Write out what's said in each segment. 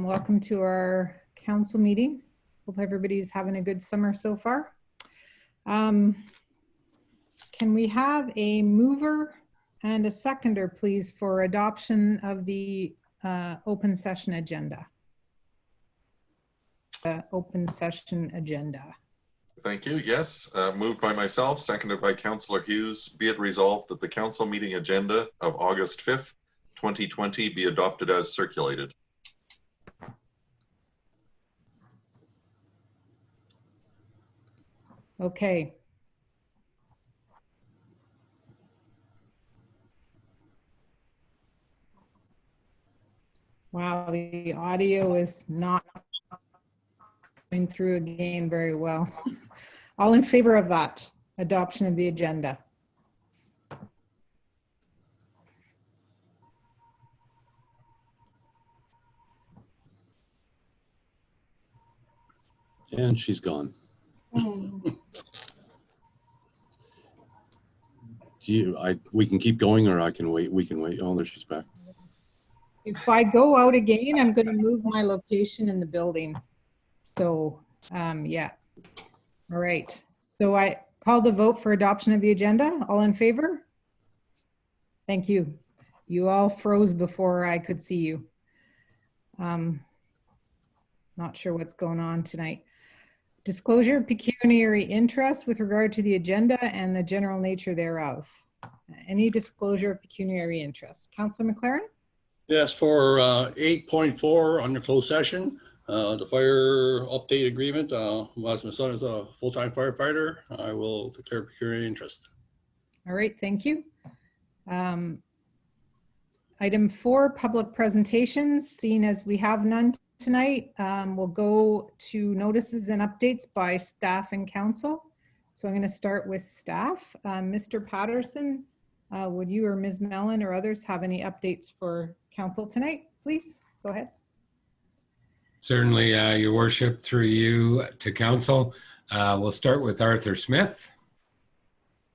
Welcome to our council meeting. Hope everybody's having a good summer so far. Can we have a mover and a seconder, please, for adoption of the open session agenda? Open session agenda. Thank you. Yes, moved by myself, seconded by Councillor Hughes. Be it resolved that the council meeting agenda of August 5th, 2020 be adopted as circulated. Okay. Wow, the audio is not going through again very well. All in favor of that adoption of the agenda? And she's gone. We can keep going, or I can wait. We can wait. Oh, there she's back. If I go out again, I'm going to move my location in the building. So, yeah. All right. So I called a vote for adoption of the agenda. All in favor? Thank you. You all froze before I could see you. Not sure what's going on tonight. Disclosure of pecuniary interest with regard to the agenda and the general nature thereof. Any disclosure of pecuniary interest? Councillor McLaren? Yes, for 8.4 under closed session, the fire update agreement. As my son is a full-time firefighter, I will declare pecuniary interest. All right, thank you. Item 4, public presentations. Seeing as we have none tonight, we'll go to notices and updates by staff and council. So I'm going to start with staff. Mr. Patterson, would you or Ms. Mellon or others have any updates for council tonight? Please go ahead. Certainly, Your Worship, through you to council. We'll start with Arthur Smith.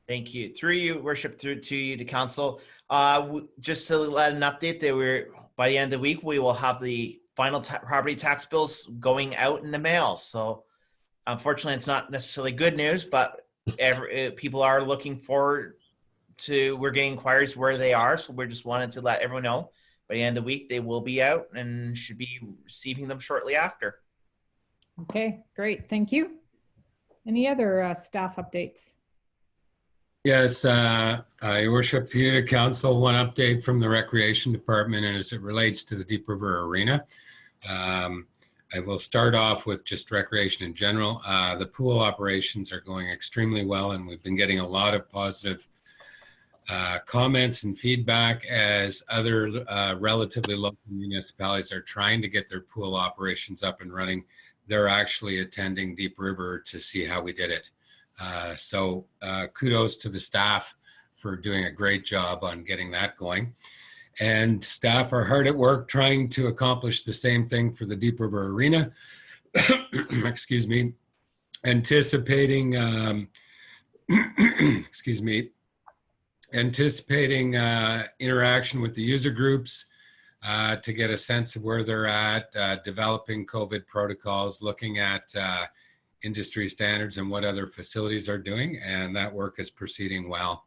Thank you. Through you, Worship, through to you to council. Just to let an update that by the end of the week, we will have the final property tax bills going out in the mail. So unfortunately, it's not necessarily good news, but people are looking forward to, we're getting inquiries where they are. So we're just wanted to let everyone know by the end of the week, they will be out and should be receiving them shortly after. Okay, great. Thank you. Any other staff updates? Yes, Your Worship, through you to council, one update from the Recreation Department, and as it relates to the Deep River Arena. I will start off with just recreation in general. The pool operations are going extremely well, and we've been getting a lot of positive comments and feedback as other relatively local municipalities are trying to get their pool operations up and running. They're actually attending Deep River to see how we did it. So kudos to the staff for doing a great job on getting that going. And staff are hard at work trying to accomplish the same thing for the Deep River Arena. Excuse me. Anticipating, excuse me, anticipating interaction with the user groups to get a sense of where they're at, developing COVID protocols, looking at industry standards and what other facilities are doing, and that work is proceeding well.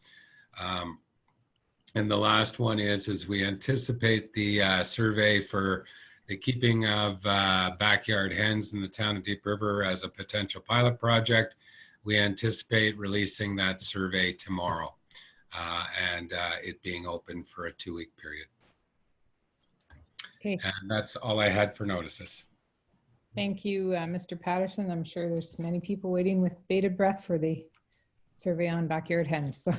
And the last one is we anticipate the survey for the keeping of backyard hens in the town of Deep River as a potential pilot project. We anticipate releasing that survey tomorrow and it being open for a 2-week period. Okay. And that's all I had for notices. Thank you, Mr. Patterson. I'm sure there's many people waiting with bated breath for the survey on backyard hens. So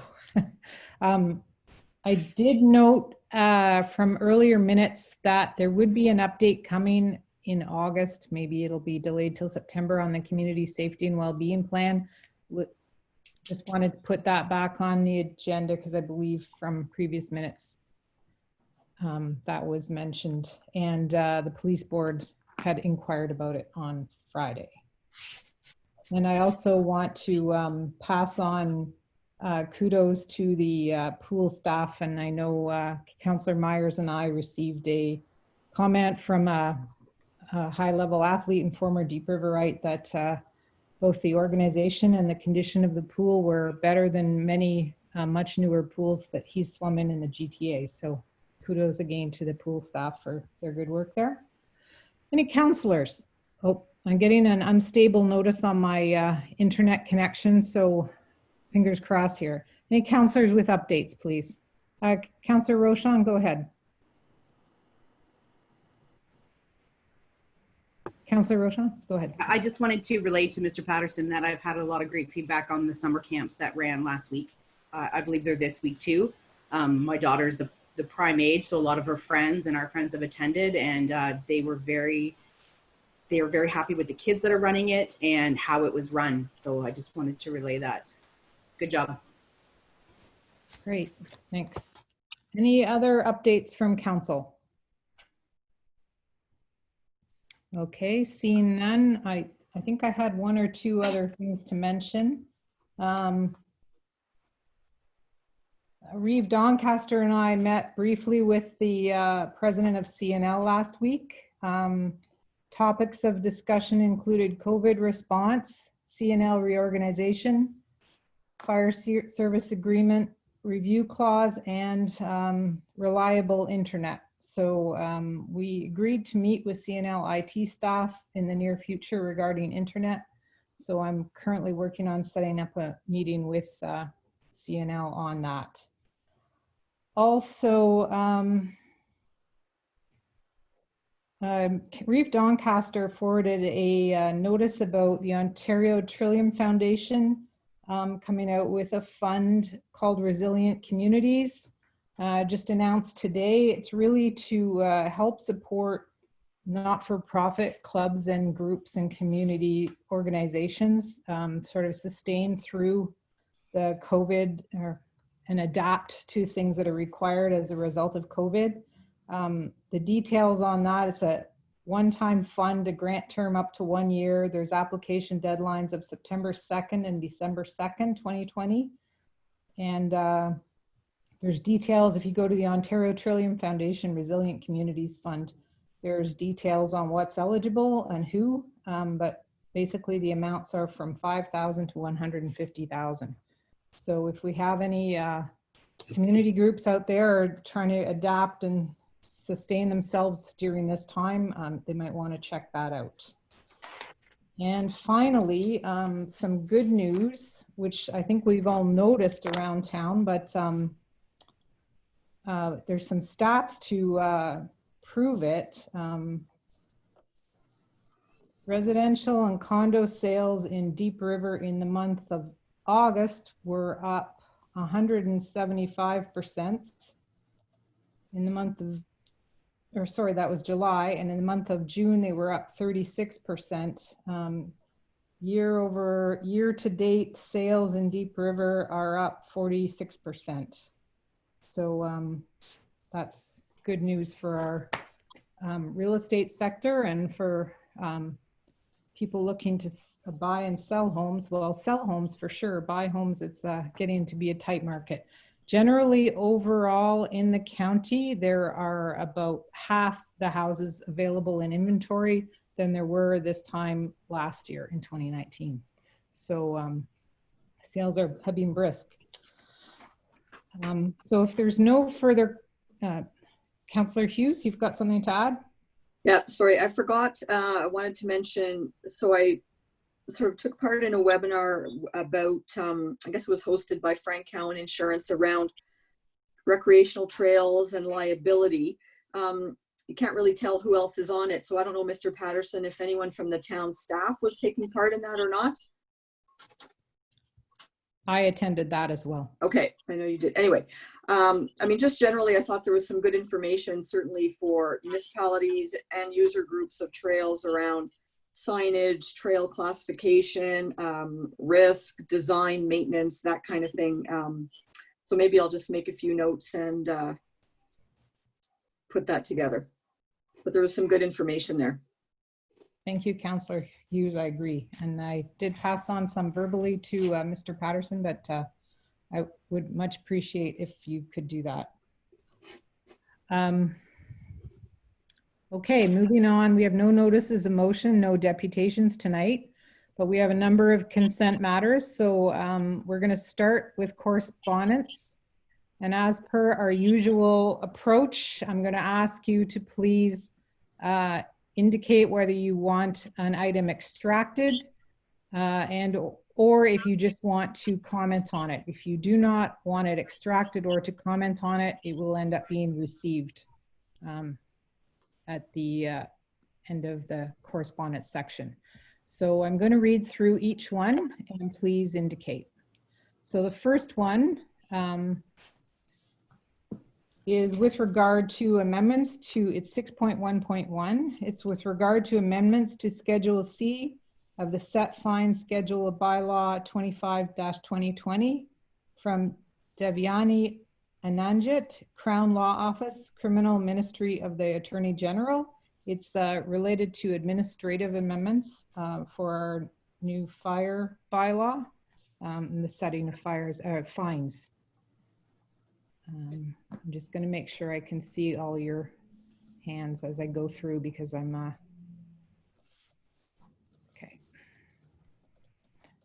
I did note from earlier minutes that there would be an update coming in August. Maybe it'll be delayed till September on the community safety and well-being plan. Just wanted to put that back on the agenda because I believe from previous minutes that was mentioned, and the police board had inquired about it on Friday. And I also want to pass on kudos to the pool staff. And I know Councillor Myers and I received a comment from a a high-level athlete and former Deep Riverite, that both the organization and the condition of the pool were better than many much newer pools that he's swum in the GTA. So kudos again to the pool staff for their good work there. Any counselors? Oh, I'm getting an unstable notice on my internet connection, so fingers crossed here. Any counselors with updates, please? Counselor Rochon, go ahead. Counselor Rochon, go ahead. I just wanted to relate to Mr. Patterson that I've had a lot of great feedback on the summer camps that ran last week. I believe they're this week too. My daughter's the prime age, so a lot of her friends and our friends have attended, and they were very happy with the kids that are running it and how it was run. So I just wanted to relay that. Good job. Great, thanks. Any other updates from council? Okay, seeing none, I think I had one or two other things to mention. Reeve Doncaster and I met briefly with the president of CNL last week. Topics of discussion included COVID response, CNL reorganization, fire service agreement review clause, and reliable internet. So we agreed to meet with CNL IT staff in the near future regarding internet. So I'm currently working on setting up a meeting with CNL on that. Also, Reeve Doncaster forwarded a notice about the Ontario Trillium Foundation coming out with a fund called Resilient Communities. Just announced today. It's really to help support not-for-profit clubs and groups and community organizations sort of sustain through the COVID and adapt to things that are required as a result of COVID. The details on that, it's a one-time fund, a grant term up to 1 year. There's application deadlines of September 2nd and December 2nd, 2020. And there's details, if you go to the Ontario Trillium Foundation Resilient Communities Fund, there's details on what's eligible and who, but basically the amounts are from $5,000 to $150,000. So if we have any community groups out there are trying to adapt and sustain themselves during this time, they might want to check that out. And finally, some good news, which I think we've all noticed around town, but there's some stats to prove it. Residential and condo sales in Deep River in the month of August were up 175%. In the month of, or sorry, that was July. And in the month of June, they were up 36%. Year to date, sales in Deep River are up 46%. So that's good news for our real estate sector and for people looking to buy and sell homes. Well, sell homes for sure, buy homes, it's getting to be a tight market. Generally, overall in the county, there are about half the houses available in inventory than there were this time last year in 2019. So sales have been brisk. So if there's no further, Councillor Hughes, you've got something to add? Yeah, sorry, I forgot. I wanted to mention, so I sort of took part in a webinar about, I guess it was hosted by Frank Cowan Insurance around recreational trails and liability. You can't really tell who else is on it. So I don't know, Mr. Patterson, if anyone from the town staff was taking part in that or not. I attended that as well. Okay, I know you did. Anyway, I mean, just generally, I thought there was some good information, certainly for municipalities and user groups of trails around signage, trail classification, risk, design, maintenance, that kind of thing. So maybe I'll just make a few notes and put that together. But there was some good information there. Thank you, Councillor Hughes. I agree. And I did pass on some verbally to Mr. Patterson, but I would much appreciate if you could do that. Okay, moving on. We have no notices of motion, no deputations tonight, but we have a number of consent matters. So we're going to start with correspondence. And as per our usual approach, I'm going to ask you to please indicate whether you want an item extracted or if you just want to comment on it. If you do not want it extracted or to comment on it, it will end up being received at the end of the correspondence section. So I'm going to read through each one and please indicate. So the first one is with regard to amendments to, it's 6.1.1. It's with regard to amendments to Schedule C of the set fine schedule of bylaw 25-2020 from Devyani Ananjit, Crown Law Office, Criminal Ministry of the Attorney General. It's related to administrative amendments for our new fire bylaw and the setting of fines. I'm just going to make sure I can see all your hands as I go through because I'm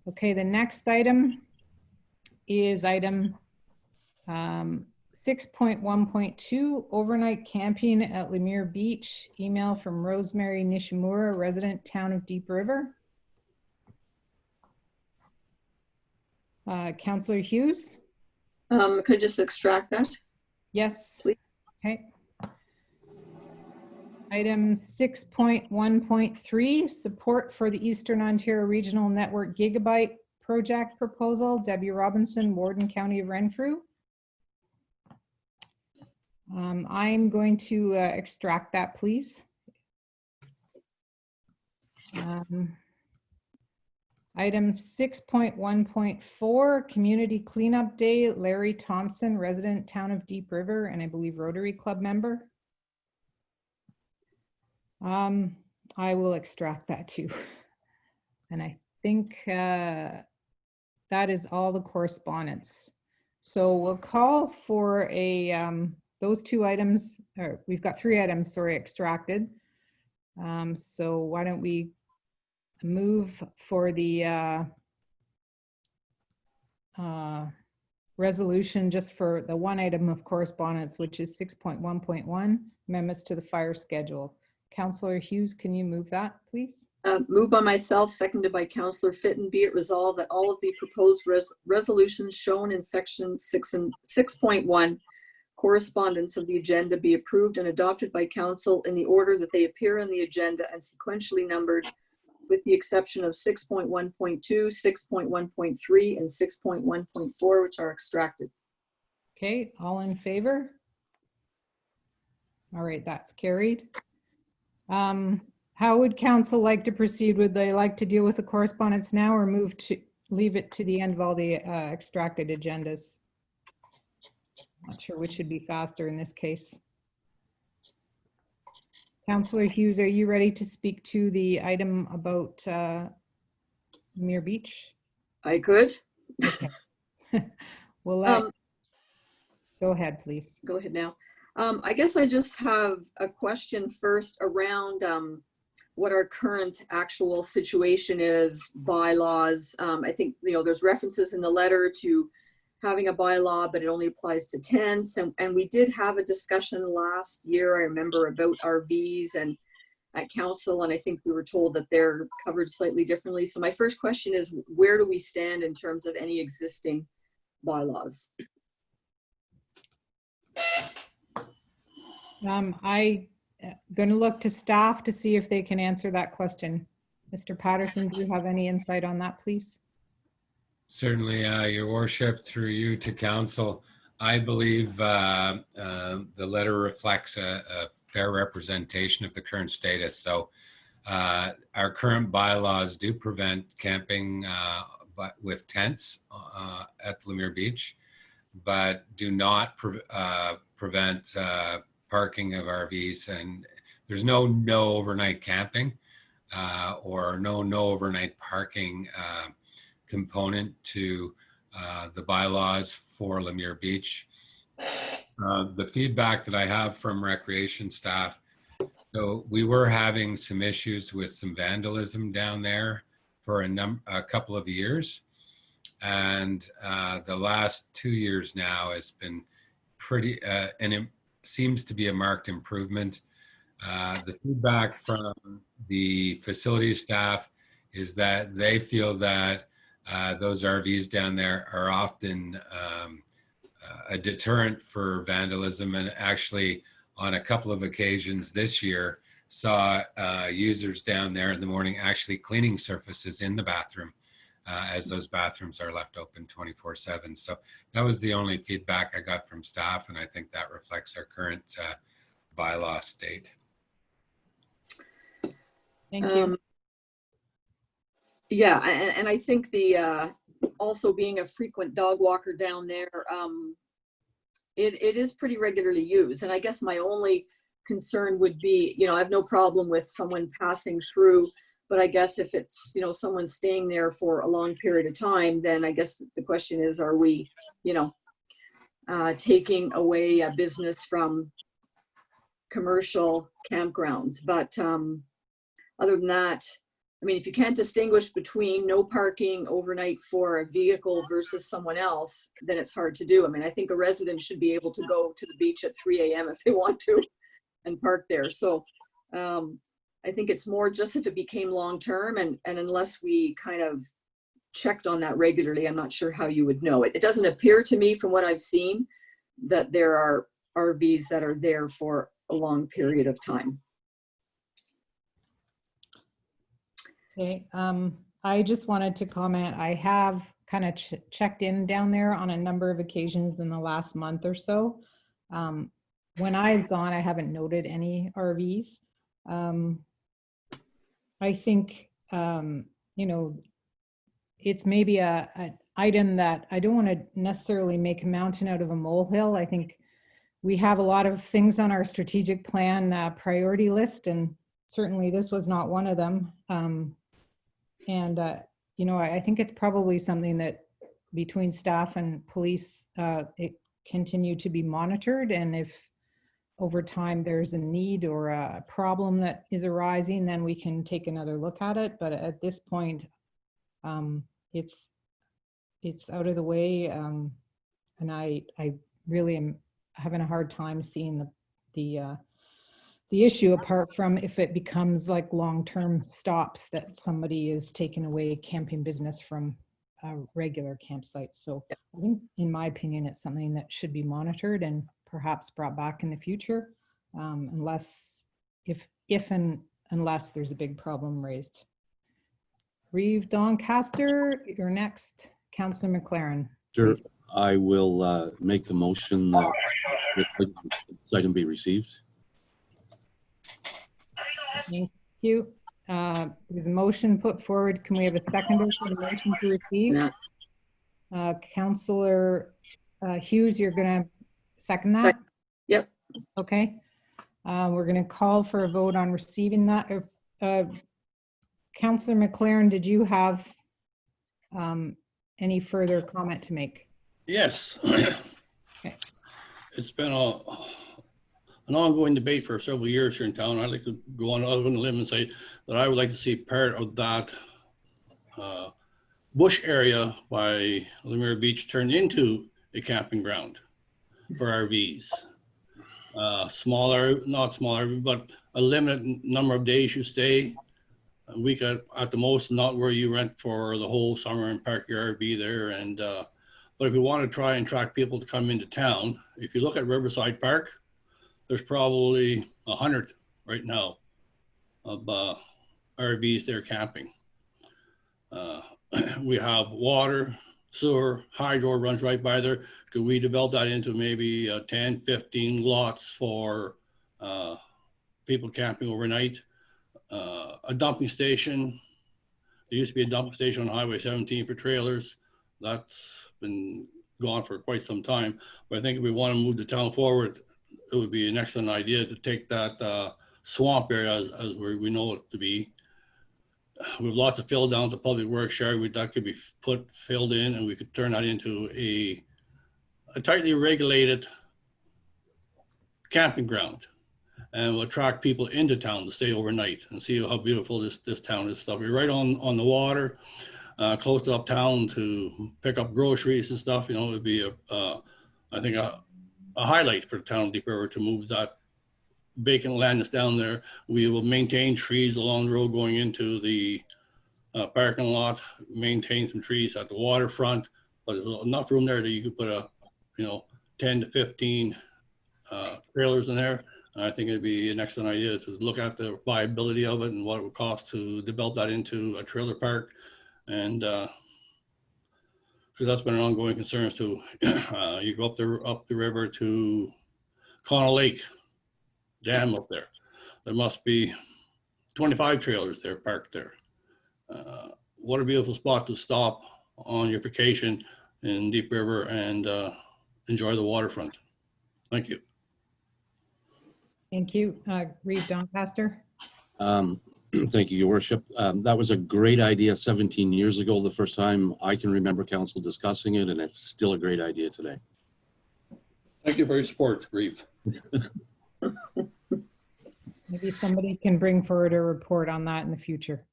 okay. The next item is item 6.1.2, overnight camping at Lemire Beach. Email from Rosemary Nishimura, resident, Town of Deep River. Councillor Hughes? Could I just extract that? Yes. Please. Okay. Item 6.1.3, support for the Eastern Ontario Regional Network Gigabyte project proposal. Debbie Robinson, Warden, County of Renfrew. I'm going to extract that, please. Item 6.1.4, Community Cleanup Day. Larry Thompson, resident, Town of Deep River, and I believe Rotary Club member. I will extract that too. And I think that is all the correspondence. So we'll call for a, those two items, or we've got three items, sorry, extracted. So why don't we move for the resolution just for the one item of correspondence, which is 6.1.1, amendments to the fire schedule. Councillor Hughes, can you move that, please? Moved by myself, seconded by Councillor Fitton. Be it resolved that all of the proposed resolutions shown in section 6.1 correspondence of the agenda be approved and adopted by council in the order that they appear in the agenda and sequentially numbered, with the exception of 6.1.2, 6.1.3, and 6.1.4, which are extracted. Okay, all in favor? All right, that's carried. How would council like to proceed? Would they like to deal with the correspondence now or leave it to the end of all the extracted agendas? Not sure which should be faster in this case. Councillor Hughes, are you ready to speak to the item about Lemire Beach? I could. Okay. We'll go ahead, please. Go ahead now. I guess I just have a question first around what our current actual situation is, bylaws. I think, there's references in the letter to having a bylaw, but it only applies to tents. And we did have a discussion last year, I remember, about RVs and at council, and I think we were told that they're covered slightly differently. So my first question is, where do we stand in terms of any existing bylaws? I'm going to look to staff to see if they can answer that question. Mr. Patterson, do you have any insight on that, please? Certainly, Your Worship, through you to council, I believe the letter reflects a fair representation of the current status. So our current bylaws do prevent camping with tents at Lemire Beach, but do not prevent parking of RVs, and there's no overnight camping or no overnight parking component to the bylaws for Lemire Beach. The feedback that I have from recreation staff, So we were having some issues with some vandalism down there for a couple of years. And the last 2 years now has been pretty, and it seems to be a marked improvement. The feedback from the facility staff is that they feel that those RVs down there are often a deterrent for vandalism, and actually on a couple of occasions this year saw users down there in the morning actually cleaning surfaces in the bathroom as those bathrooms are left open 24/7. So that was the only feedback I got from staff, and I think that reflects our current bylaw state. Thank you. Yeah, and I think the also being a frequent dog walker down there, it is pretty regularly used. And I guess my only concern would be, you know, I have no problem with someone passing through, but I guess if it's, you know, someone staying there for a long period of time, then I guess the question is, are we, you know, taking away a business from commercial campgrounds? But other than that, I mean, if you can't distinguish between no parking overnight for a vehicle versus someone else, then it's hard to do. I mean, I think a resident should be able to go to the beach at 3 a.m. if they want to and park there. So I think it's more just if it became long-term, and unless we kind of checked on that regularly, I'm not sure how you would know it. It doesn't appear to me from what I've seen that there are RVs that are there for a long period of time. Okay, I just wanted to comment, I have kind of checked in down there on a number of occasions in the last month or so. When I've gone, I haven't noted any RVs. I think, you know, it's maybe an item that I don't want to necessarily make a mountain out of a molehill. I think we have a lot of things on our strategic plan priority list, and certainly this was not one of them. You know, I think it's probably something that between staff and police, it continue to be monitored. And if over time there's a need or a problem that is arising, then we can take another look at it. But at this point, it's out of the way. And I really am having a hard time seeing the issue, apart from if it becomes like long-term stops that somebody is taking away camping business from a regular campsite. So I think, in my opinion, it's something that should be monitored and perhaps brought back in the future, unless there's a big problem raised. Reeve Doncaster, you're next. Councillor McLaren. Sure. I will make a motion that this item be received. Thank you. There's a motion put forward. Can we have a seconder for the motion to receive? No. Councillor Hughes, you're going to second that? Yep. Okay. We're going to call for a vote on receiving that. Councillor McLaren, did you have any further comment to make? Yes. Okay. It's been an ongoing debate for several years here in town. I'd like to go on a limb and say that I would like to see part of that bush area by Lemire Beach turned into a camping ground for RVs. Smaller, not smaller, but a limited number of days you stay. A week at the most, not where you rent for the whole summer and park your RV there. And but if you want to try and attract people to come into town, if you look at Riverside Park, there's probably 100 right now of RVs there camping. We have water, sewer, hydro runs right by there. Could we develop that into maybe 10, 15 lots for people camping overnight? A dumping station. There used to be a dumping station on Highway 17 for trailers. That's been gone for quite some time. But I think if we want to move the town forward, it would be an excellent idea to take that swamp area as we know it to be. We have lots of fill down to public works yard. That could be filled in, and we could turn that into a tightly regulated camping ground. and will attract people into town to stay overnight and see how beautiful this town is. Stuff. We're right on the water, close to uptown to pick up groceries and stuff. You know, it'd be I think a highlight for the town of Deep River to move that vacant land that's down there. We will maintain trees along the road going into the parking lot, maintain some trees at the waterfront, but there's enough room there that you could put 10 to 15 trailers in there. And I think it'd be an excellent idea to look at the viability of it and what it would cost to develop that into a trailer park. And because that's been an ongoing concern too. You go up the river to Connell Lake Dam up there. There must be 25 trailers there parked there. What a beautiful spot to stop on your vacation in Deep River and enjoy the waterfront. Thank you. Thank you. Reeve Doncaster. Thank you, Your Worship. That was a great idea 17 years ago, the first time I can remember council discussing it, and it's still a great idea today. Thank you for your support, Reeve. Maybe somebody can bring forward a report on that in the future.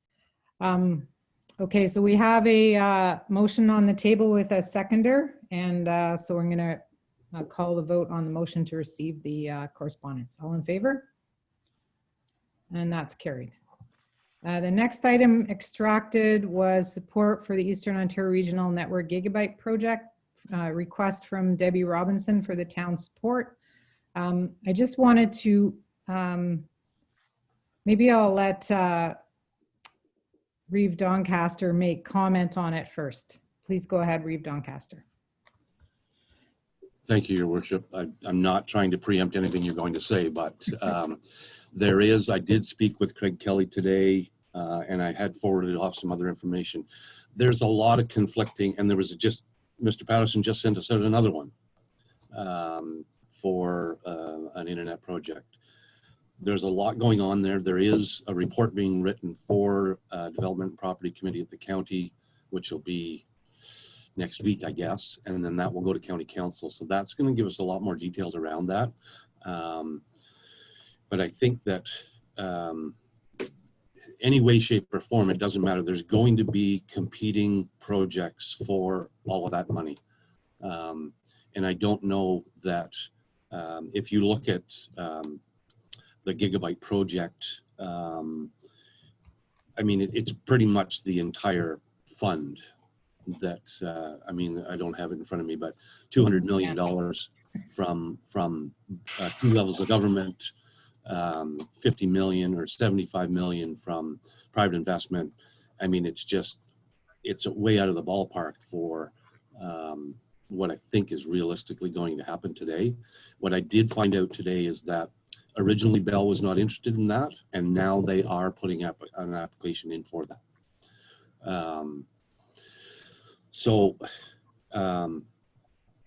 Okay, so we have a motion on the table with a seconder, and so we're going to call the vote on the motion to receive the correspondence. All in favor? And that's carried. The next item extracted was support for the Eastern Ontario Regional Network Gigabyte Project, request from Debbie Robinson for the town support. I just wanted to, maybe I'll let Reeve Doncaster make comment on it first. Please go ahead, Reeve Doncaster. Thank you, Your Worship. I'm not trying to preempt anything you're going to say, but I did speak with Craig Kelly today, and I had forwarded off some other information. There's a lot of conflicting, and there was Mr. Patterson just sent us out another one for an internet project. There's a lot going on there. There is a report being written for Development and Property Committee at the county, which will be next week, I guess, and then that will go to County Council. So that's going to give us a lot more details around that. But I think that any way, shape, or form, it doesn't matter. There's going to be competing projects for all of that money. And I don't know that if you look at the Gigabyte project, I mean, it's pretty much the entire fund that, I mean, I don't have it in front of me, but $200 million from two levels of government, 50 million or 75 million from private investment. I mean, it's way out of the ballpark for what I think is realistically going to happen today. What I did find out today is that originally Bell was not interested in that, and now they are putting up an application in for that.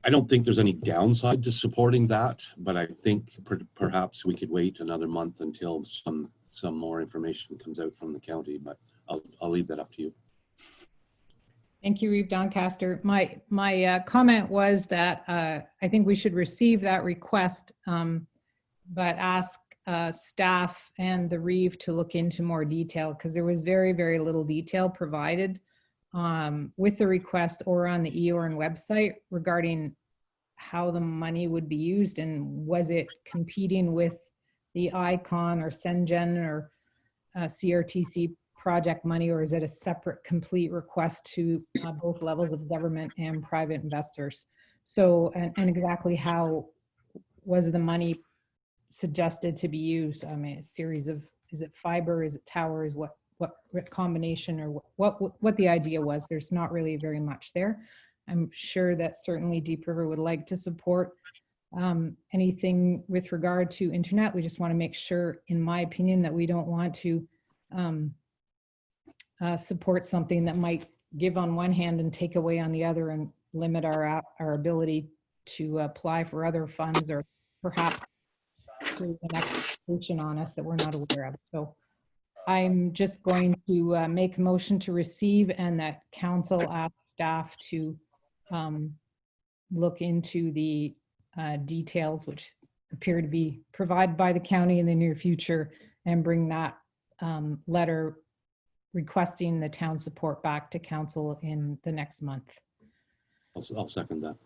I don't think there's any downside to supporting that, but I think perhaps we could wait another month until some more information comes out from the county, but I'll leave that up to you. Thank you, Reeve Doncaster. My comment was that I think we should receive that request, but ask staff and the Reeve to look into more detail, because there was very, very little detail provided with the request or on the EORN website regarding how the money would be used, and was it competing with the ICON or CENGEN or CRTC project money, or is it a separate complete request to both levels of government and private investors? So, and exactly how was the money suggested to be used? I mean, a series of, is it fiber, is it towers, what combination, or what the idea was? There's not really very much there. I'm sure that certainly Deep River would like to support anything with regard to internet. We just want to make sure, in my opinion, that we don't want to support something that might give on one hand and take away on the other, and limit our ability to apply for other funds, or perhaps do an expectation on us that we're not aware of. So I'm just going to make a motion to receive, and that council ask staff to look into the details, which appear to be provided by the county in the near future, and bring that letter requesting the town support back to council in the next month. I'll second that.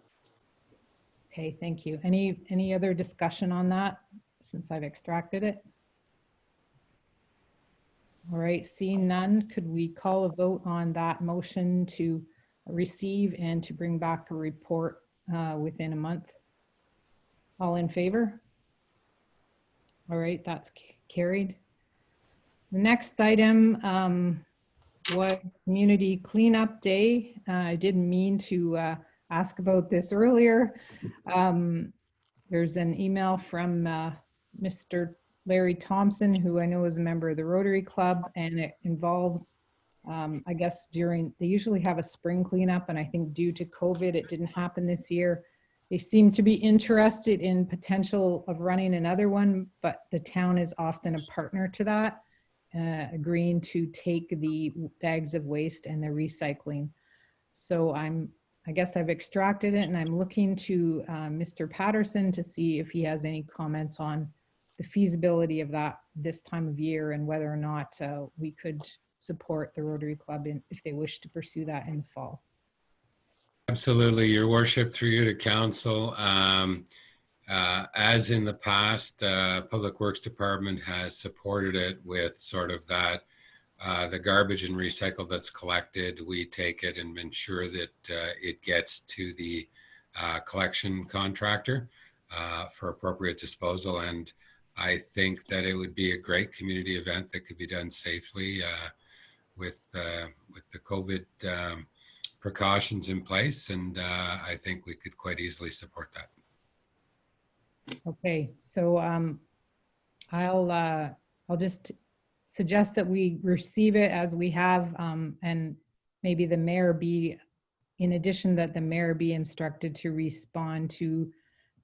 Okay, thank you. Any other discussion on that since I've extracted it? All right, seeing none, could we call a vote on that motion to receive and to bring back a report within a month? All in favor? All right, that's carried. The next item was Community Cleanup Day. I didn't mean to ask about this earlier. There's an email from Mr. Larry Thompson, who I know is a member of the Rotary Club, and it involves, I guess they usually have a spring cleanup, and I think due to COVID, it didn't happen this year. They seem to be interested in potential of running another one, but the town is often a partner to that, agreeing to take the bags of waste and the recycling. So I guess I've extracted it, and I'm looking to Mr. Patterson to see if he has any comments on the feasibility of that this time of year, and whether or not we could support the Rotary Club if they wish to pursue that in the fall. Absolutely, Your Worship, through you to council. As in the past, Public Works Department has supported it with sort of that, the garbage and recycle that's collected, we take it and ensure that it gets to the collection contractor for appropriate disposal. And I think that it would be a great community event that could be done safely with the COVID precautions in place. And I think we could quite easily support that. Okay, so I'll just suggest that we receive it as we have, and maybe the mayor be, in addition, that the mayor be instructed to respond to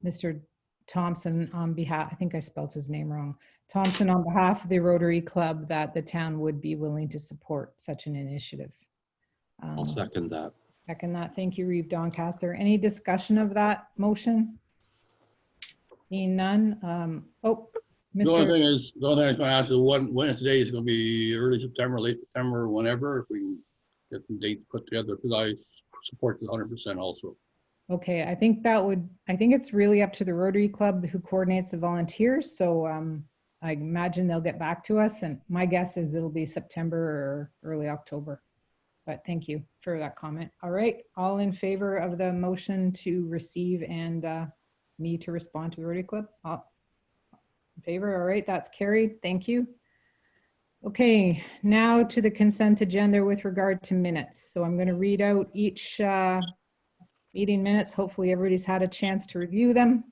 Mr. Thompson on behalf, I think I spelled his name wrong, Thompson, on behalf of the Rotary Club, that the town would be willing to support such an initiative. I'll second that. Second that. Thank you, Reeve Doncaster. Any discussion of that motion? Seeing none. The only thing I was going to ask is when today is going to be early September, late September, whenever, if we can get some dates put together, because I support the 100% also. Okay, I think it's really up to the Rotary Club who coordinates the volunteers. So I imagine they'll get back to us, and my guess is it'll be September or early October. But thank you for that comment. All right, all in favor of the motion to receive and me to respond to the Rotary Club? All in favor? All right, that's carried. Thank you. Okay, now to the consent agenda with regard to minutes. So I'm going to read out each meeting minutes. Hopefully everybody's had a chance to review them.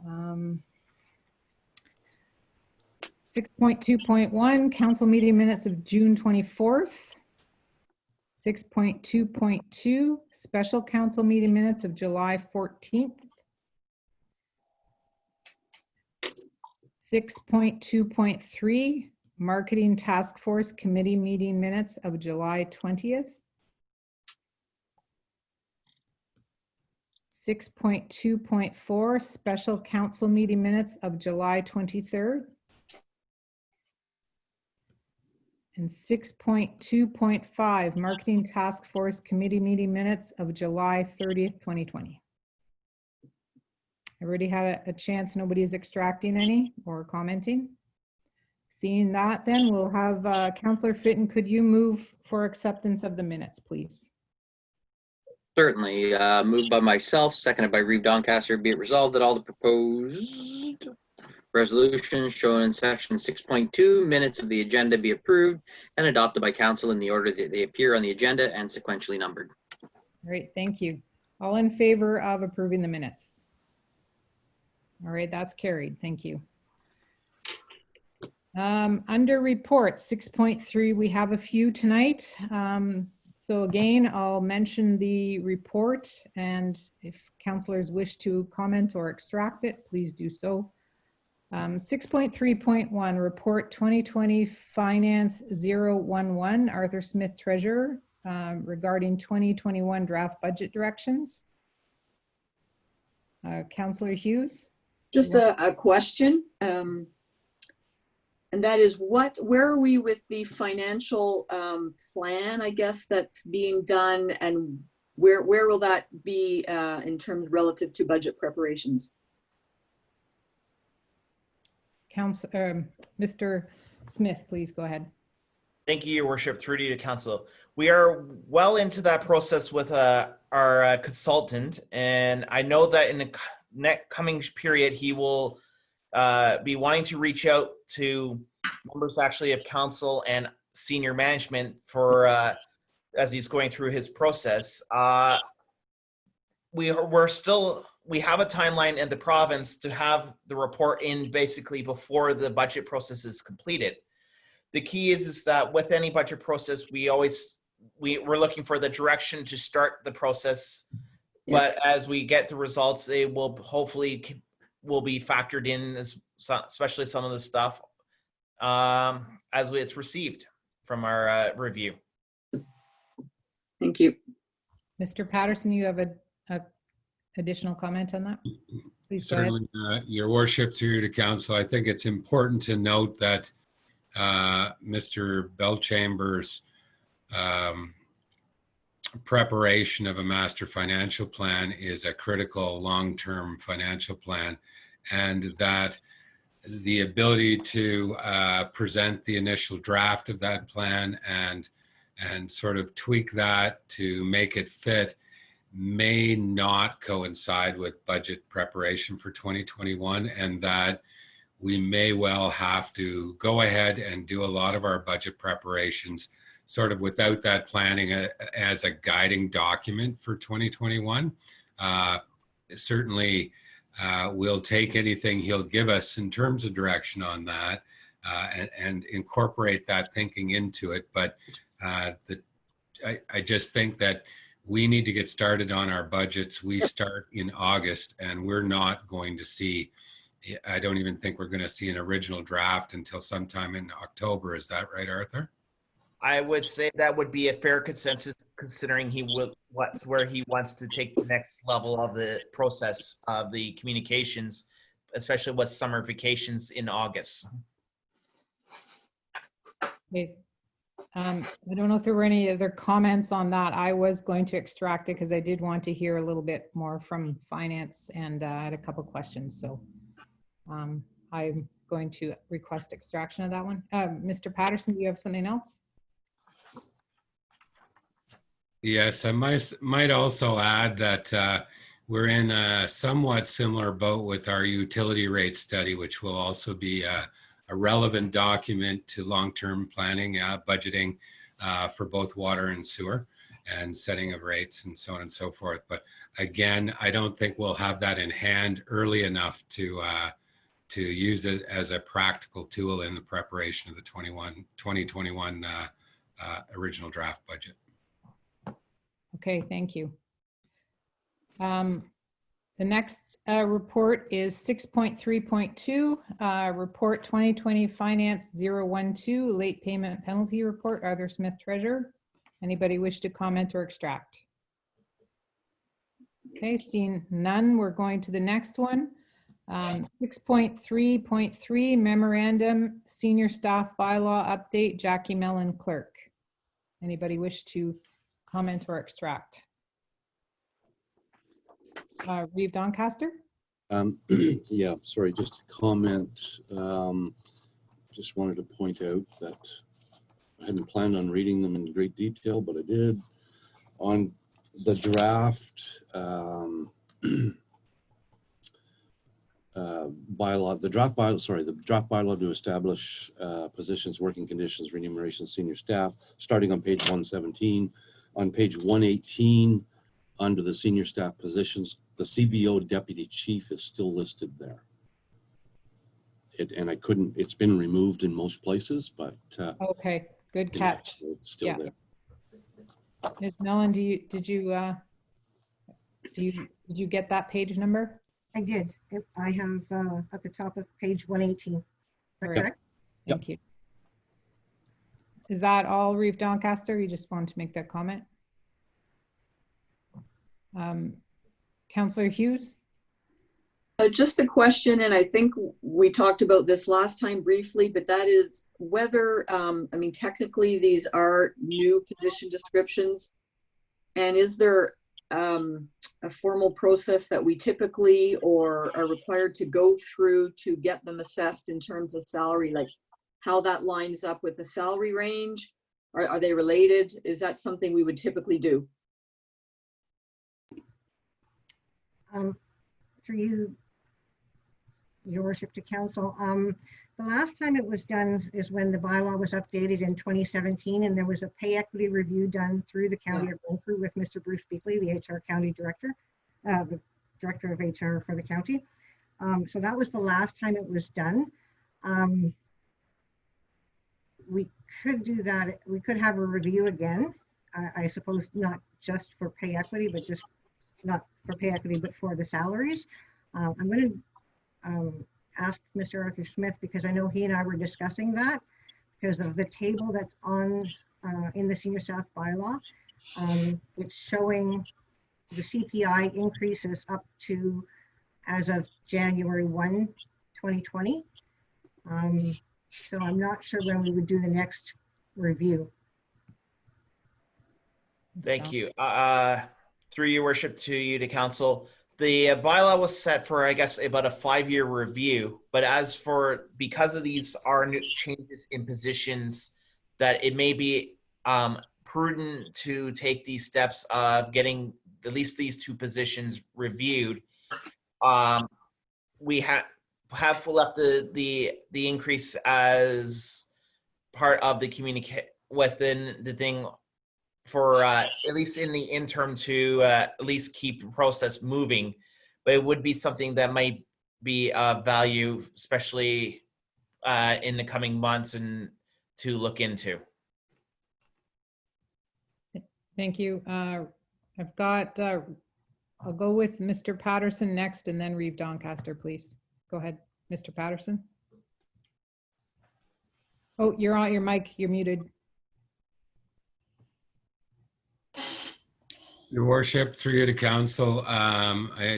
6.2.1, council meeting minutes of June 24th. 6.2.2, special council meeting minutes of July 14th. 6.2.3, marketing task force committee meeting minutes of July 20th. 6.2.4, special council meeting minutes of July 23rd. And 6.2.5, marketing task force committee meeting minutes of July 30th, 2020. Everybody had a chance, nobody's extracting any or commenting? Seeing that, then we'll have Councillor Fitton, could you move for acceptance of the minutes, please? Certainly. Moved by myself, seconded by Reeve Doncaster. Be it resolved that all the proposed resolutions shown in section 6.2 minutes of the agenda be approved and adopted by council in the order that they appear on the agenda and sequentially numbered. All right, thank you. All in favor of approving the minutes? All right, that's carried. Thank you. Under reports, 6.3, we have a few tonight. So again, I'll mention the report, and if councillors wish to comment or extract it, please do so. 6.3.1, report 2020 finance 011, Arthur Smith treasurer, regarding 2021 draft budget directions. Councillor Hughes. Just a question, and that is where are we with the financial plan, I guess, that's being done, and where will that be in terms relative to budget preparations? Mr. Smith, please go ahead. Thank you, Your Worship. Through to you to council. We are well into that process with our consultant, and I know that in the next coming period, he will be wanting to reach out to members actually of council and senior management for as he's going through his process. We have a timeline in the province to have the report in basically before the budget process is completed. The key is that with any budget process, we're looking for the direction to start the process. Yeah. But as we get the results, they will hopefully will be factored in, especially some of the stuff as it's received from our review. Thank you. Mr. Patterson, you have a additional comment on that? Please Certainly, Your Worship, through to council, I think it's important to note that Mr. Belchamber's preparation of a master financial plan is a critical long-term financial plan, and that the ability to present the initial draft of that plan and sort of tweak that to make it fit may not coincide with budget preparation for 2021, and that we may well have to go ahead and do a lot of our budget preparations sort of without that planning as a guiding document for 2021. Certainly, we'll take anything he'll give us in terms of direction on that and incorporate that thinking into it. But I just think that we need to get started on our budgets. We start in August, and we're not going to see, I don't even think we're going to see an original draft until sometime in October. Is that right, Arthur? I would say that would be a fair consensus, considering where he wants to take the next level of the process of the communications, especially with summer vacations in August. Okay. I don't know if there were any other comments on that. I was going to extract it because I did want to hear a little bit more from finance, and I had a couple questions. So I'm going to request extraction of that one. Mr. Patterson, do you have something else? Yes, I might also add that we're in a somewhat similar boat with our utility rate study, which will also be a relevant document to long-term planning, budgeting for both water and sewer, and setting of rates and so on and so forth. But again, I don't think we'll have that in hand early enough to use it as a practical tool in the preparation of the 2021 original draft budget. Okay, thank you. The next report is 6.3.2, report 2020 finance 012, late payment penalty report. Arthur Smith, treasurer. Anybody wish to comment or extract? Okay, seeing none, we're going to the next one. 6.3.3 memorandum, senior staff bylaw update, Jackie Mellon, clerk. Anybody wish to comment or extract? Reeve Doncaster? Yeah, sorry, just a comment. Just wanted to point out that I hadn't planned on reading them in great detail, but I did. On the draft bylaw, the draft bylaw to establish positions, working conditions, remuneration, senior staff, starting on page 117. On page 118, under the senior staff positions, the CBO deputy chief is still listed there. It's been removed in most places, but okay, good catch. It's still there. Ms. Mellon, did you get that page number? I did. I have at the top of page 118. Correct. Thank you. Is that all, Reeve Doncaster? You just wanted to make that comment? Councillor Hughes? Just a question, and I think we talked about this last time briefly, but that is whether, I mean, technically these are new position descriptions. And is there a formal process that we typically or are required to go through to get them assessed in terms of salary, like how that lines up with the salary range? Are they related? Is that something we would typically do? Through you, Your Worship, to Council. The last time it was done is when the bylaw was updated in 2017, and there was a pay equity review done through the County of Vancouver with Mr. Bruce Beakley, the HR County Director, the Director of HR for the county. So that was the last time it was done. We could do that. We could have a review again. I suppose not just for pay equity, but just not for pay equity, but for the salaries. I'm going to ask Mr. Arthur Smith, because I know he and I were discussing that because of the table that's on in the senior staff bylaw. It's showing the CPI increases up to as of January 1, 2020. So I'm not sure when we would do the next review. Thank you. Through your worship to you, to council, the bylaw was set for, I guess, about a 5-year review. But as for, because of these are new changes in positions, that it may be prudent to take these steps of getting at least these 2 positions reviewed. We have left the increase as part of the communicate within the thing for at least in the interim to at least keep the process moving. But it would be something that might be of value, especially in the coming months, and to look into. Thank you. I've got, I'll go with Mr. Patterson next and then Reeve Doncaster, please. Go ahead, Mr. Patterson. Oh, you're on your mic, you're muted. Your Worship, through you to council,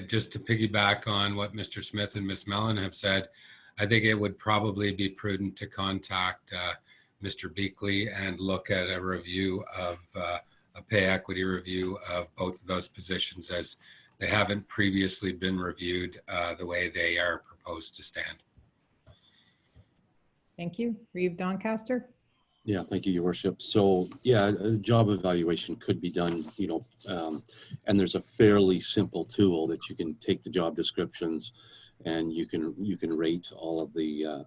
just to piggyback on what Mr. Smith and Ms. Mellon have said, I think it would probably be prudent to contact Mr. Beakley and look at a review of a pay equity review of both of those positions, as they haven't previously been reviewed the way they are proposed to stand. Thank you. Reeve Doncaster. Yeah, thank you, Your Worship. So yeah, a job evaluation could be done, you know, and there's a fairly simple tool that you can take the job descriptions and you can rate all of the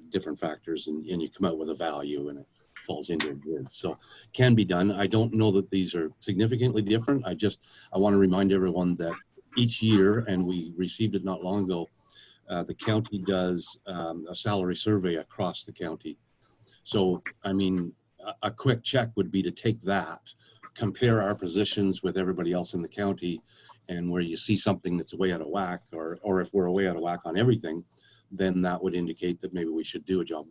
different factors, and you come out with a value, and it falls into a grid. So can be done. I don't know that these are significantly different. I want to remind everyone that each year, and we received it not long ago, the county does a salary survey across the county. So, I mean, a quick check would be to take that, compare our positions with everybody else in the county, and where you see something that's way out of whack, or if we're way out of whack on everything, then that would indicate that maybe we should do a job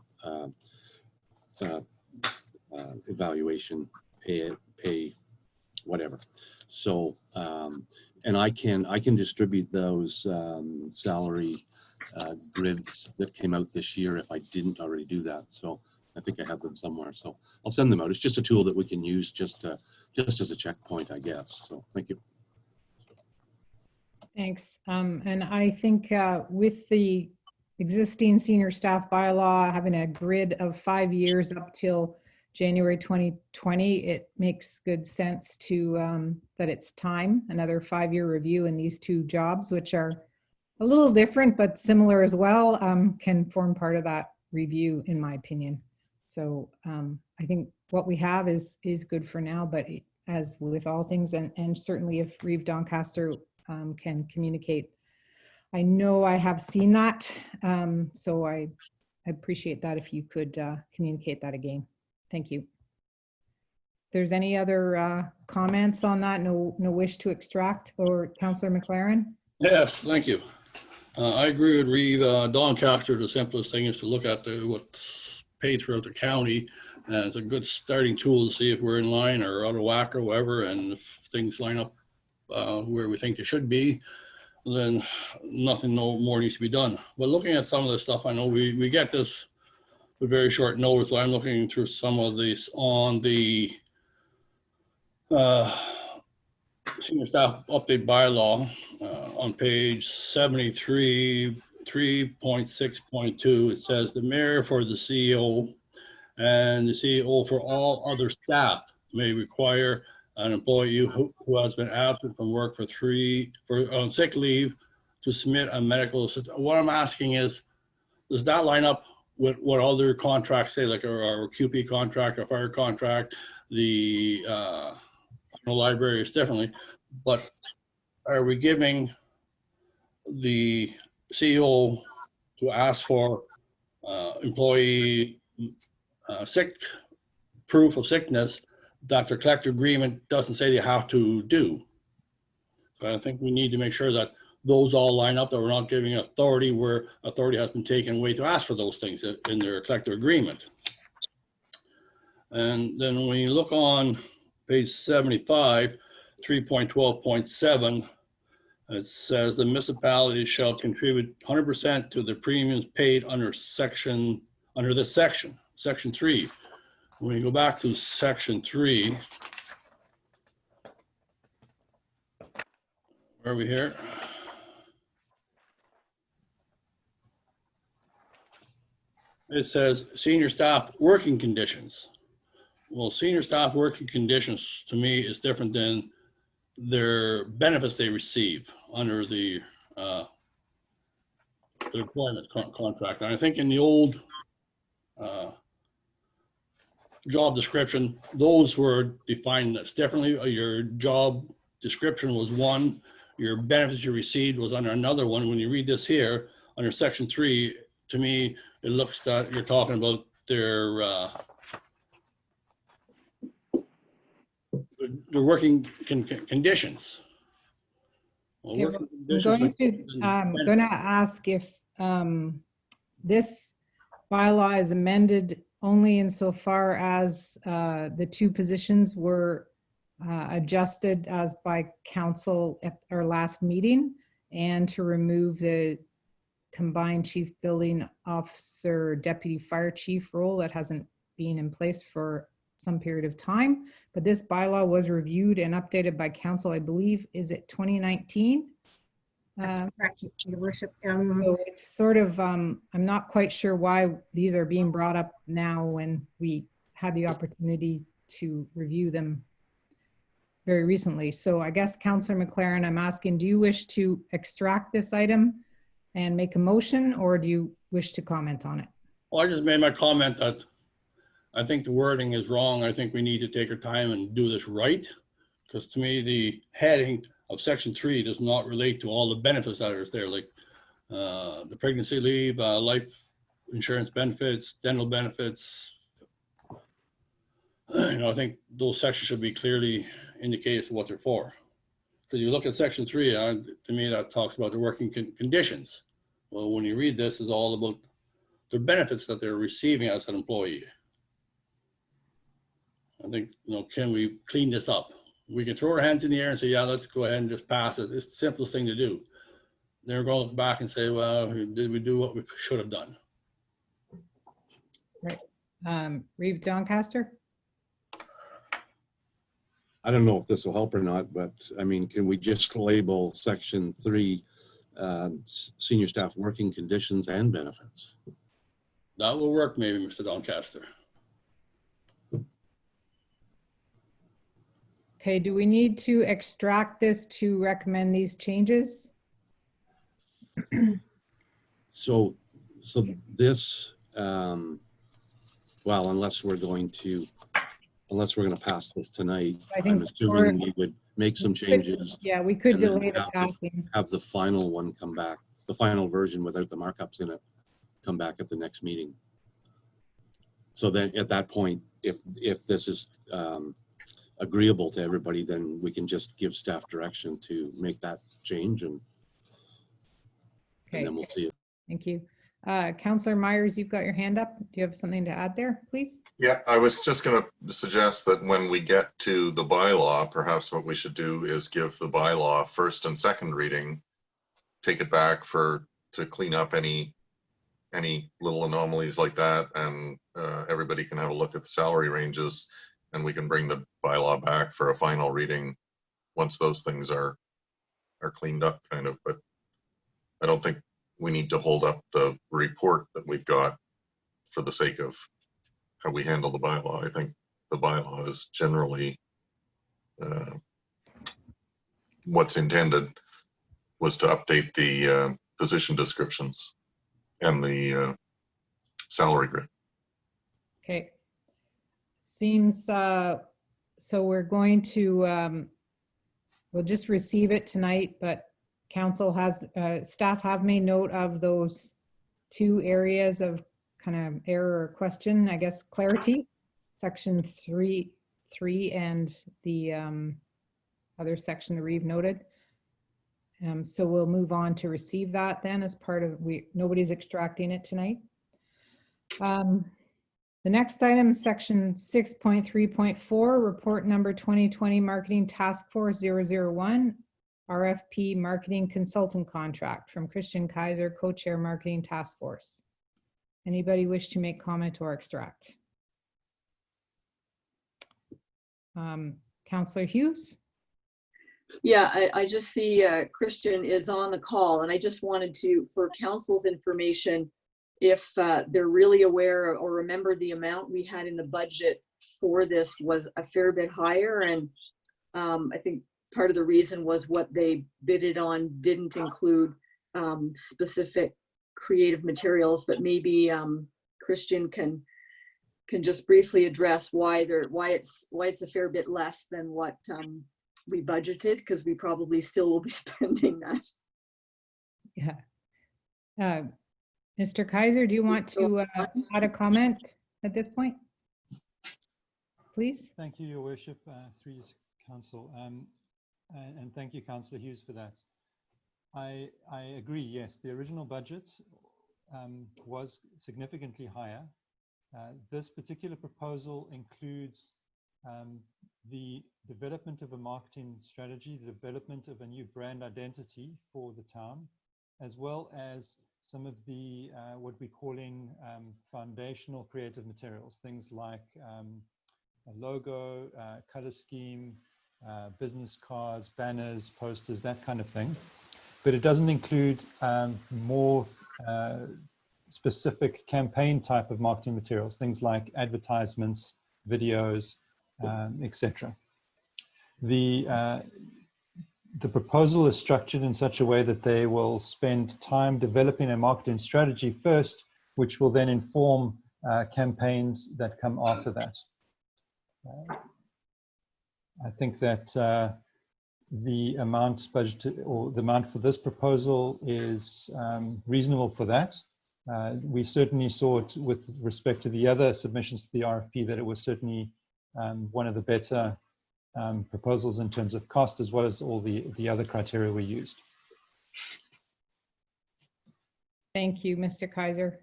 evaluation, pay, whatever. So, and I can distribute those salary grids that came out this year if I didn't already do that. So I think I have them somewhere. So I'll send them out. It's just a tool that we can use just as a checkpoint, I guess. So thank you. Thanks. And I think with the existing senior staff bylaw having a grid of 5 years up till January 2020, it makes good sense to that it's time, another 5-year review in these 2 jobs, which are a little different but similar as well, can form part of that review, in my opinion. So I think what we have is good for now, but as with all things, and certainly if Reeve Doncaster can communicate, I know I have seen that, so I appreciate that if you could communicate that again. Thank you. If there's any other comments on that, no wish to extract, or Councillor McLaren? Yes, thank you. I agree with Reeve Doncaster. The simplest thing is to look at what's paid throughout the county. It's a good starting tool to see if we're in line or out of whack or whatever, and if things line up where we think they should be. then nothing no more needs to be done. But looking at some of this stuff, I know we get this with very short notice. I'm looking through some of these on the senior staff update bylaw on page 73, 3.6.2. It says the mayor for the CEO and the CEO for all other staff may require an employee who has been absent from work on sick leave to submit a medical. What I'm asking is, does that line up with what other contracts say, like our QP contract, our fire contract, the library is differently, but are we giving the CEO to ask for employee sick proof of sickness that their collective agreement doesn't say they have to do? So I think we need to make sure that those all line up, that we're not giving authority where authority has been taken away to ask for those things in their collective agreement. And then when you look on page 75, 3.12.7, it says the municipality shall contribute 100% to the premiums paid under this section, section 3. When you go back to section 3, where are we here? It says senior staff working conditions. Well, senior staff working conditions to me is different than their benefits they receive under the employment contract. And I think in the old job description, those were defined as differently. Your job description was one, your benefits you received was under another one. When you read this here under section 3, to me, it looks that you're talking about their working conditions. Well, Okay, working I'm conditions going to ask if this bylaw is amended only insofar as the two positions were adjusted as by council at our last meeting, and to remove the combined chief building officer, deputy fire chief role that hasn't been in place for some period of time. But this bylaw was reviewed and updated by council, I believe, is it 2019? That's correct, Your Worship. So it's sort of, I'm not quite sure why these are being brought up now when we had the opportunity to review them very recently. So I guess Councillor McLaren, I'm asking, do you wish to extract this item and make a motion, or do you wish to comment on it? Well, I just made my comment that I think the wording is wrong. I think we need to take our time and do this right. Because to me, the heading of section 3 does not relate to all the benefits that are there, like the pregnancy leave, life insurance benefits, dental benefits. I think those sections should be clearly indicated what they're for. Because you look at section 3, to me, that talks about the working conditions. Well, when you read this, it's all about the benefits that they're receiving as an employee. I think, can we clean this up? We can throw our hands in the air and say, yeah, let's go ahead and just pass it. It's the simplest thing to do. They're going to look back and say, well, did we do what we should have done? Right. Reeve Doncaster? I don't know if this will help or not, but I mean, can we just label section 3 senior staff working conditions and benefits? That will work, maybe, Mr. Doncaster. Okay, do we need to extract this to recommend these changes? So this, well, unless we're going to pass this tonight, I think I'm assuming we would make some changes. Yeah, we could and then delay the passing. have the final one come back, the final version without the markups in it, come back at the next meeting. So then at that point, if this is agreeable to everybody, then we can just give staff direction to make that change, and then we'll see it. Thank you. Councillor Myers, you've got your hand up. Do you have something to add there, please? Yeah, I was just going to suggest that when we get to the bylaw, perhaps what we should do is give the bylaw first and second reading take it back to clean up any little anomalies like that, and everybody can have a look at the salary ranges, and we can bring the bylaw back for a final reading once those things are cleaned up, kind of. But I don't think we need to hold up the report that we've got for the sake of how we handle the bylaw. I think the bylaw is generally what's intended was to update the position descriptions and the salary grid. Okay. Seems, so we're going to, we'll just receive it tonight, but council has, staff have made note of those 2 areas of kind of error or question, I guess, clarity, section 3 and the other section that Reeve noted. So we'll move on to receive that then as part of, nobody's extracting it tonight. The next item, section 6.3.4, report number 2020 Marketing Task Force 001, RFP Marketing Consultant Contract from Christian Kaiser, Co-Chair Marketing Task Force. Anybody wish to make comment or extract? Councillor Hughes? Yeah, I just see Christian is on the call, and I just wanted to, for council's information, if they're really aware or remember, the amount we had in the budget for this was a fair bit higher, and I think part of the reason was what they bidded on didn't include specific creative materials, but maybe Christian can just briefly address why it's a fair bit less than what we budgeted, because we probably still will be spending that. Yeah. Mr. Kaiser, do you want to add a comment at this point? Please. Thank you, Your Worship, through you to Council. And thank you, Councillor Hughes, for that. I agree, yes, the original budget was significantly higher. This particular proposal includes the development of a marketing strategy, the development of a new brand identity for the town, as well as some of the what we're calling foundational creative materials, things like a logo, color scheme, business cards, banners, posters, that kind of thing. But it doesn't include more specific campaign type of marketing materials, things like advertisements, videos, etc. The proposal is structured in such a way that they will spend time developing a marketing strategy first, which will then inform campaigns that come after that. I think that the amount budgeted, or the amount for this proposal, is reasonable for that. We certainly saw it with respect to the other submissions to the RFP that it was certainly one of the better proposals in terms of cost, as well as all the other criteria we used. Thank you, Mr. Kaiser.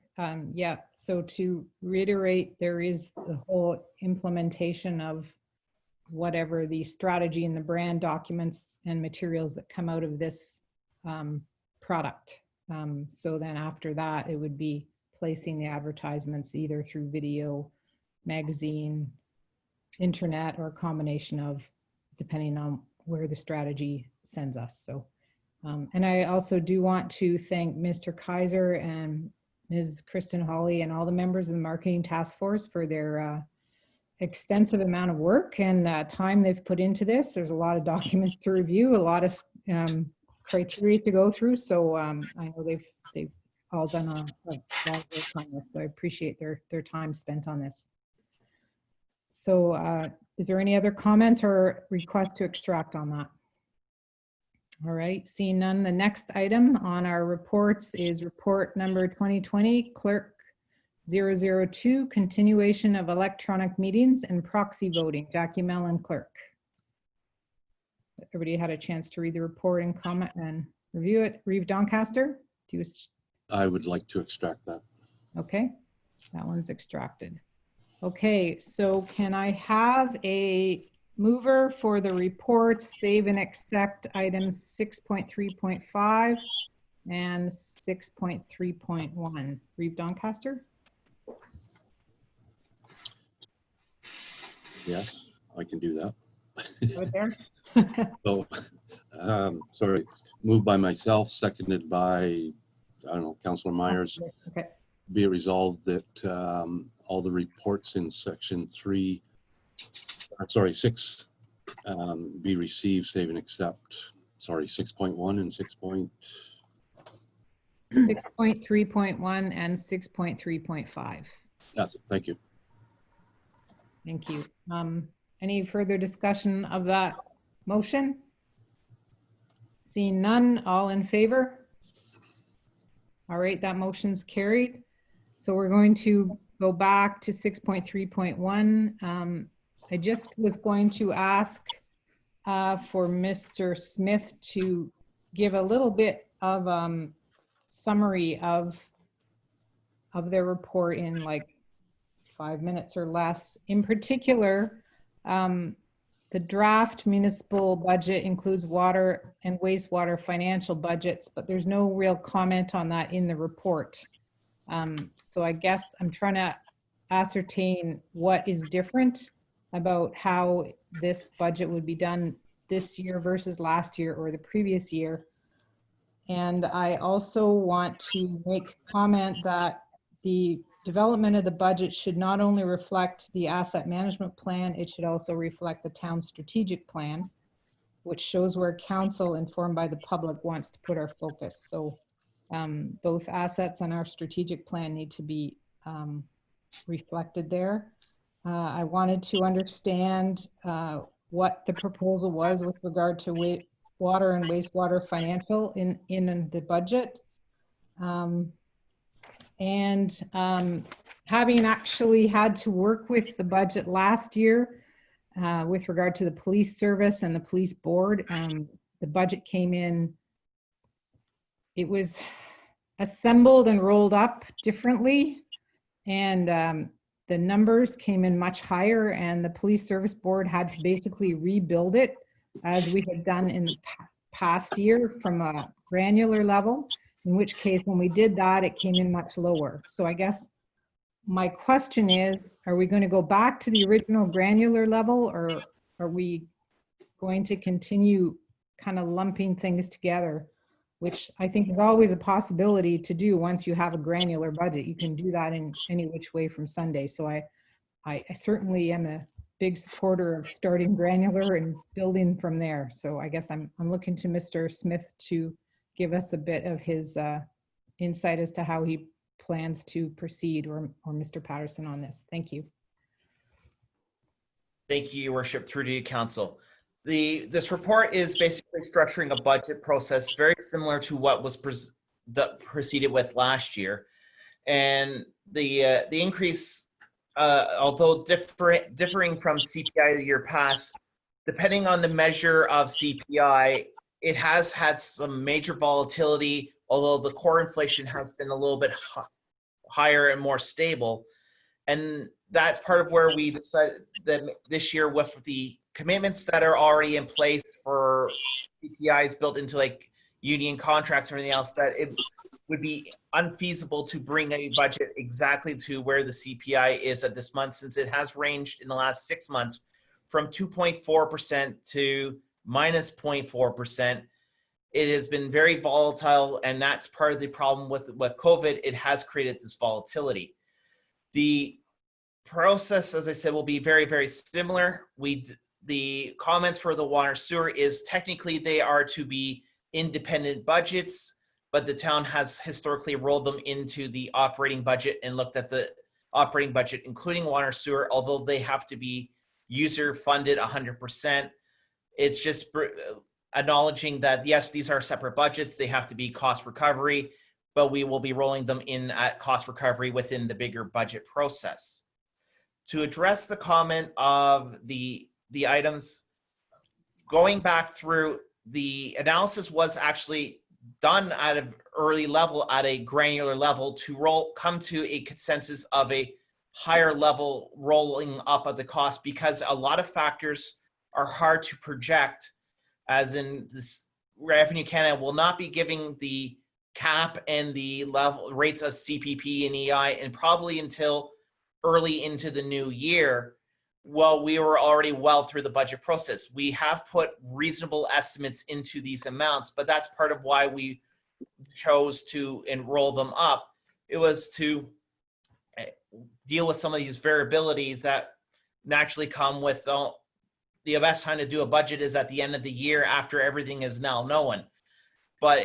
Yeah, so to reiterate, there is the whole implementation of whatever the strategy and the brand documents and materials that come out of this product. So then after that, it would be placing the advertisements either through video, magazine, internet, or a combination of, depending on where the strategy sends us. So, and I also do want to thank Mr. Kaiser and Ms. Kristen Hawley and all the members of the marketing task force for their extensive amount of work and time they've put into this. There's a lot of documents to review, a lot of criteria to go through. So I know they've all done a lot of work on this. So I appreciate their time spent on this. So is there any other comment or request to extract on that? All right, seeing none, the next item on our reports is report number 2020, Clerk 002, continuation of electronic meetings and proxy voting. Jackie Mellon, Clerk. Everybody had a chance to read the report and comment and review it. Reeve Doncaster, do you? I would like to extract that. Okay, that one's extracted. Okay, so can I have a mover for the reports, save and accept items 6.3.5 and 6.3.1. Reeve Doncaster? Yes, I can do that. Over there? So, sorry, moved by myself, seconded by, I don't know, Councillor Myers. Okay. Be it resolved that all the reports in section 6 be received, save and accept. Sorry, 6.1 and 6.3.1 and 6.3.5. That's it. Thank you. Thank you. Any further discussion of that motion? Seeing none, all in favor? All right, that motion's carried. So we're going to go back to 6.3.1. I just was going to ask for Mr. Smith to give a little bit of summary of their report in like 5 minutes or less. In particular, the draft municipal budget includes water and wastewater financial budgets, but there's no real comment on that in the report. So I guess I'm trying to ascertain what is different about how this budget would be done this year versus last year or the previous year. And I also want to make comment that the development of the budget should not only reflect the asset management plan, it should also reflect the town's strategic plan, which shows where council, informed by the public, wants to put our focus. So both assets and our strategic plan need to be reflected there. I wanted to understand what the proposal was with regard to water and wastewater financial in the budget. Having actually had to work with the budget last year with regard to the police service and the police board, the budget came in, it was assembled and rolled up differently, and the numbers came in much higher, and the police service board had to basically rebuild it as we had done in the past year from a granular level, in which case when we did that, it came in much lower. So I guess my question is, are we going to go back to the original granular level, or are we going to continue kind of lumping things together, which I think is always a possibility to do once you have a granular budget. You can do that in any which way from Sunday. So I certainly am a big supporter of starting granular and building from there. So I guess I'm looking to Mr. Smith to give us a bit of his insight as to how he plans to proceed, or Mr. Patterson, on this. Thank you. Thank you, Your Worship. Through to you, Council. This report is basically structuring a budget process very similar to what was proceeded with last year. And the increase, although differing from CPI the year past, depending on the measure of CPI, it has had some major volatility, although the core inflation has been a little bit higher and more stable. And that's part of where we decided that this year, with the commitments that are already in place for CPIs built into like union contracts and everything else, that it would be unfeasible to bring a budget exactly to where the CPI is at this month, since it has ranged in the last 6 months from 2.4% to minus 0.4%. It has been very volatile, and that's part of the problem with COVID. It has created this volatility. The process, as I said, will be very, very similar. The comments for the water sewer is technically they are to be independent budgets, but the town has historically rolled them into the operating budget and looked at the operating budget, including water sewer, although they have to be user funded 100%. It's just acknowledging that, yes, these are separate budgets. They have to be cost recovery, but we will be rolling them in at cost recovery within the bigger budget process. To address the comment of the items, going back through, the analysis was actually done at an early level, at a granular level, to come to a consensus of a higher level rolling up of the cost, because a lot of factors are hard to project, as in this Revenue Canada will not be giving the cap and the level rates of CPP and EI, and probably until early into the new year. Well, we were already well through the budget process. We have put reasonable estimates into these amounts, but that's part of why we chose to enroll them up. It was to deal with some of these variabilities that naturally come with the best time to do a budget is at the end of the year after everything is now known. But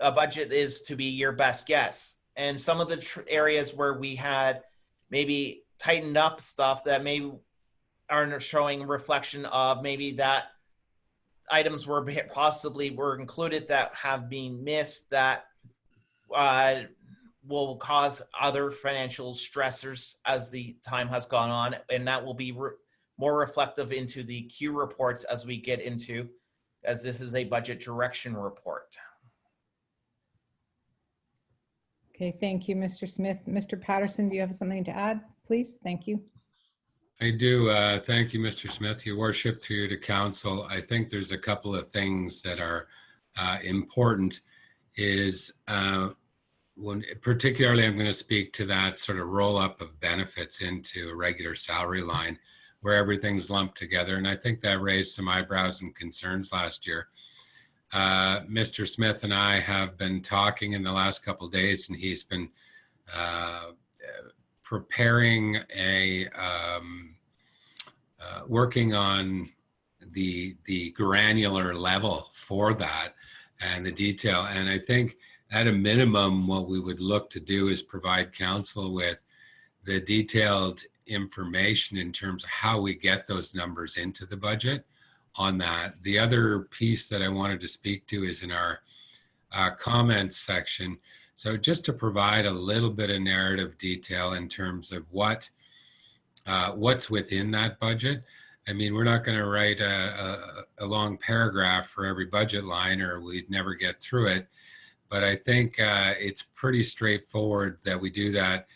a budget is to be your best guess. And some of the areas where we had maybe tightened up stuff that maybe aren't showing reflection of maybe that items were possibly were included that have been missed that will cause other financial stressors as the time has gone on, and that will be more reflective into the Q reports as we get into, as this is a budget direction report. Okay, thank you, Mr. Smith. Mr. Patterson, do you have something to add, please? Thank you. I do. Thank you, Mr. Smith. Your worship, through you to council. I think there's a couple of things that are important is particularly I'm going to speak to that sort of roll up of benefits into a regular salary line where everything's lumped together. And I think that raised some eyebrows and concerns last year. Mr. Smith and I have been talking in the last couple of days, and he's been preparing working on the granular level for that and the detail. And I think at a minimum, what we would look to do is provide council with the detailed information in terms of how we get those numbers into the budget on that. The other piece that I wanted to speak to is in our comments section. So just to provide a little bit of narrative detail in terms of what's within that budget. I mean, we're not going to write a long paragraph for every budget line, or we'd never get through it. But I think it's pretty straightforward that we do that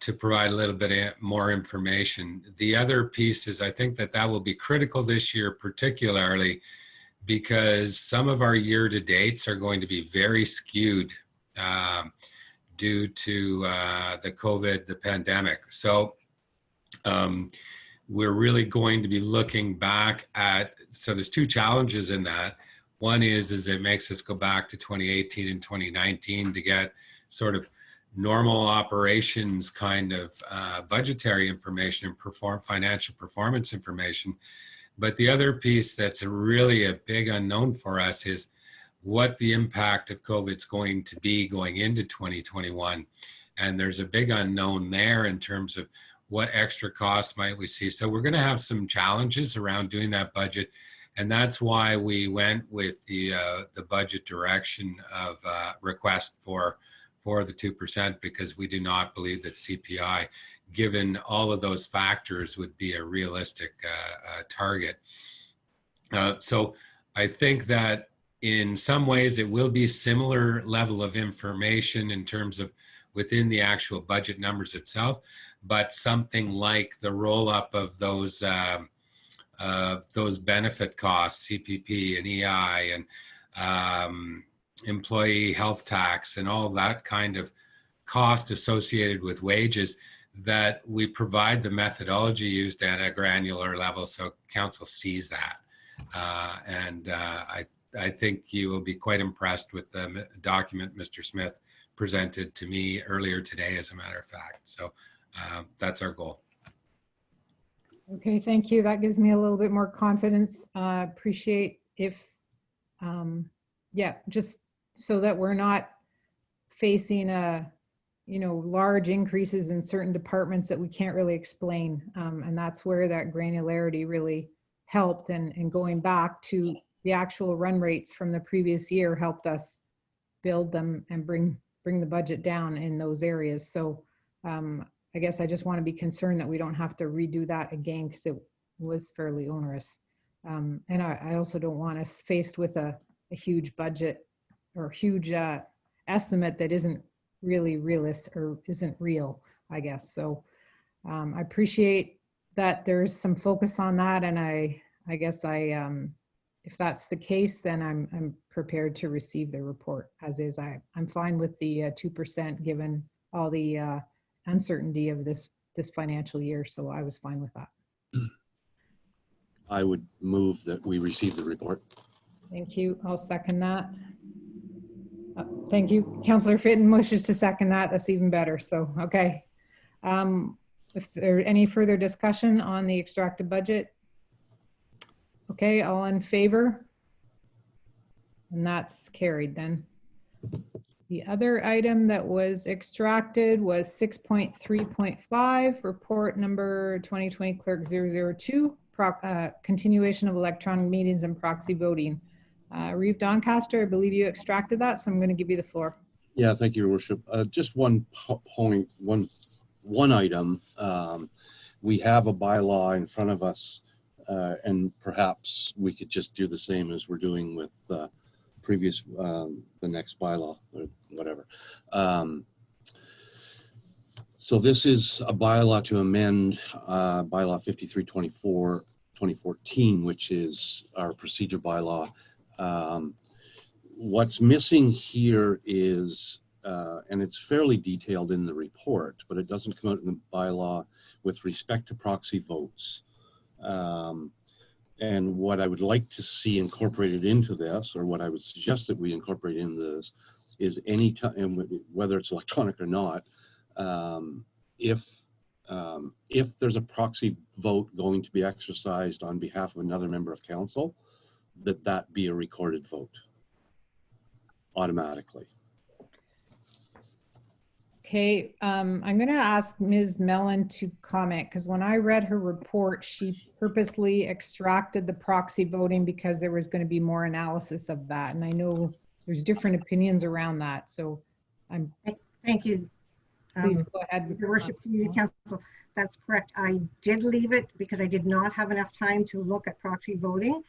to provide a little bit more information. The other piece is I think that will be critical this year, particularly because some of our year-to-dates are going to be very skewed due to the pandemic. So we're really going to be looking back at, so there's two challenges in that. One is it makes us go back to 2018 and 2019 to get sort of normal operations kind of budgetary information and financial performance information. But the other piece that's really a big unknown for us is what the impact of COVID is going to be going into 2021. And there's a big unknown there in terms of what extra costs might we see. So we're going to have some challenges around doing that budget. And that's why we went with the budget direction of request for the 2%, because we do not believe that CPI, given all of those factors, would be a realistic target. So I think that in some ways it will be similar level of information in terms of within the actual budget numbers itself, but something like the roll up of those benefit costs, CPP and EI and employee health tax and all that kind of cost associated with wages, that we provide the methodology used at a granular level so council sees that. I think you will be quite impressed with the document Mr. Smith presented to me earlier today, as a matter of fact. So that's our goal. Okay, thank you. That gives me a little bit more confidence. Appreciate if, yeah, just so that we're not facing large increases in certain departments that we can't really explain. And that's where that granularity really helped, and going back to the actual run rates from the previous year helped us build them and bring the budget down in those areas. So I guess I just want to be concerned that we don't have to redo that again, because it was fairly onerous. And I also don't want us faced with a huge budget or huge estimate that isn't really realist or isn't real, I guess. So I appreciate that there's some focus on that. And I guess if that's the case, then I'm prepared to receive the report as is. I'm fine with the 2% given all the uncertainty of this financial year. So I was fine with that. I would move that we receive the report. Thank you. I'll second that. Thank you. Councillor Fitton wishes to second that. That's even better. So, okay. If there any further discussion on the extracted budget? Okay, all in favor? And that's carried then. The other item that was extracted was 6.3.5, report number 2020 clerk 002, continuation of electronic meetings and proxy voting. Reeve Doncaster, I believe you extracted that, so I'm going to give you the floor. Yeah, thank you, Your Worship. Just one point, one item. We have a bylaw in front of us, and perhaps we could just do the same as we're doing with previous, the next bylaw or whatever. So this is a bylaw to amend bylaw 5324 2014, which is our procedure bylaw. What's missing here is, and it's fairly detailed in the report, but it doesn't come out in the bylaw with respect to proxy votes. And what I would like to see incorporated into this, or what I would suggest that we incorporate into this, is any time, whether it's electronic or not, if there's a proxy vote going to be exercised on behalf of another member of council, that be a recorded vote automatically. Okay, I'm going to ask Ms. Mellon to comment, because when I read her report, she purposely extracted the proxy voting because there was going to be more analysis of that. And I know there's different opinions around that. So I'm. Thank you. Please go ahead. Your Worship, Community Council, that's correct. I did leave it because I did not have enough time to look at proxy voting.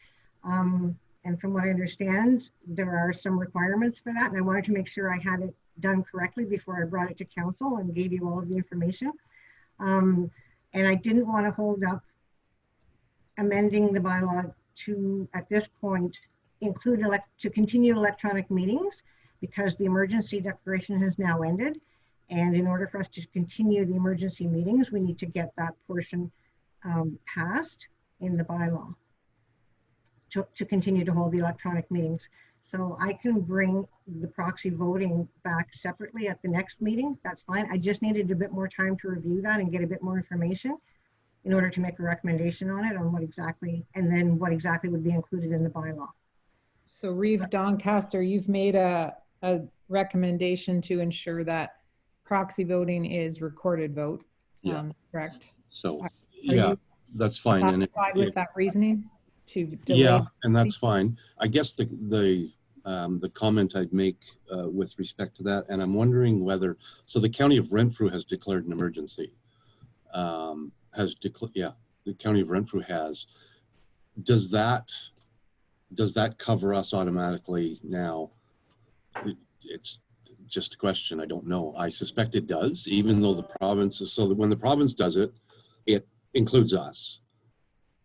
And from what I understand, there are some requirements for that. And I wanted to make sure I had it done correctly before I brought it to council and gave you all of the information. And I didn't want to hold up amending the bylaw to, at this point, include to continue electronic meetings because the emergency declaration has now ended. And in order for us to continue the emergency meetings, we need to get that portion passed in the bylaw to continue to hold the electronic meetings. So I can bring the proxy voting back separately at the next meeting. That's fine. I just needed a bit more time to review that and get a bit more information in order to make a recommendation on it, on what exactly, and then what exactly would be included in the bylaw. So Reeve Doncaster, you've made a recommendation to ensure that proxy voting is recorded vote, correct? So, yeah, that's fine. And satisfied with that reasoning to delay? Yeah, and that's fine. I guess the comment I'd make with respect to that, and I'm wondering whether, so the County of Renfrew has declared an emergency. The County of Renfrew has. Does that cover us automatically now? It's just a question. I don't know. I suspect it does, even though the province is, so that when the province does it, it includes us.